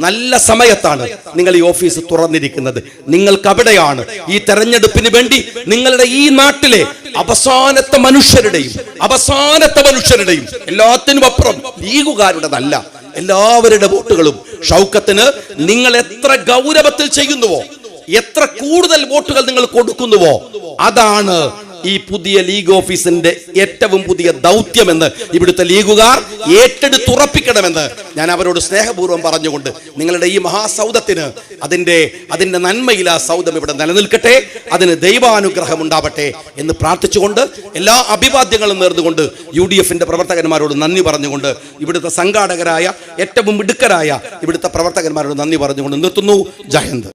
നല്ല സമയത്താണ് നിങ്ങൾ ഈ ഓഫീസ് തുറന്നിരിക്കുന്നത്. നിങ്ങൾക്ക് അവിടെയാണ് ഈ തെരഞ്ഞെടുപ്പിന് വേണ്ടി നിങ്ങളുടെ ഈ നാട്ടിലെ അവസാനത്തെ മനുഷ്യരുടെയും എല്ലാത്തിനും അപ്പുറം ലീഗുകാരുടേതല്ല, എല്ലാവരുടെ വോട്ടുകളും ഷൗക്കത്തിന് നിങ്ങൾ എത്ര ഗൗരവത്തിൽ ചെയ്യുന്നുവോ, എത്ര കൂടുതൽ വോട്ടുകൾ നിങ്ങൾ കൊടുക്കുന്നുവോ, അതാണ് ഈ പുതിയ ലീഗ് ഓഫീസിന്റെ ഏറ്റവും പുതിയ ദൗത്യമെന്ന് ഇവിടുത്തെ ലീഗുകാർ ഏറ്റെടുത്തുറപ്പിക്കണമെന്ന് ഞാൻ അവരോട് സ്നേഹപൂർവ്വം പറഞ്ഞുകൊണ്ട്, നിങ്ങളുടെ ഈ മഹാസൗദത്തിന് അതിന്റെ നന്മയിൽ ആ സൗദം ഇവിടെ നിലനിൽക്കട്ടെ, അതിന് ദൈവാനുഗ്രഹം ഉണ്ടാവട്ടെ എന്ന് പ്രാർത്ഥിച്ചുകൊണ്ട്, എല്ലാ അഭിവാദ്യങ്ങളും നേർന്നുകൊണ്ട് UDFന്റെ പ്രവർത്തകന്മാരോട് നന്ദി പറഞ്ഞുകൊണ്ട്, ഇവിടുത്തെ സംഘാടകരായ ഏറ്റവും മിടുക്കരായ ഇവിടുത്തെ പ്രവർത്തകന്മാരോട് നന്ദി പറഞ്ഞുകൊണ്ട് നിർത്തുന്നു. ജയ് ഹിന്ദ്.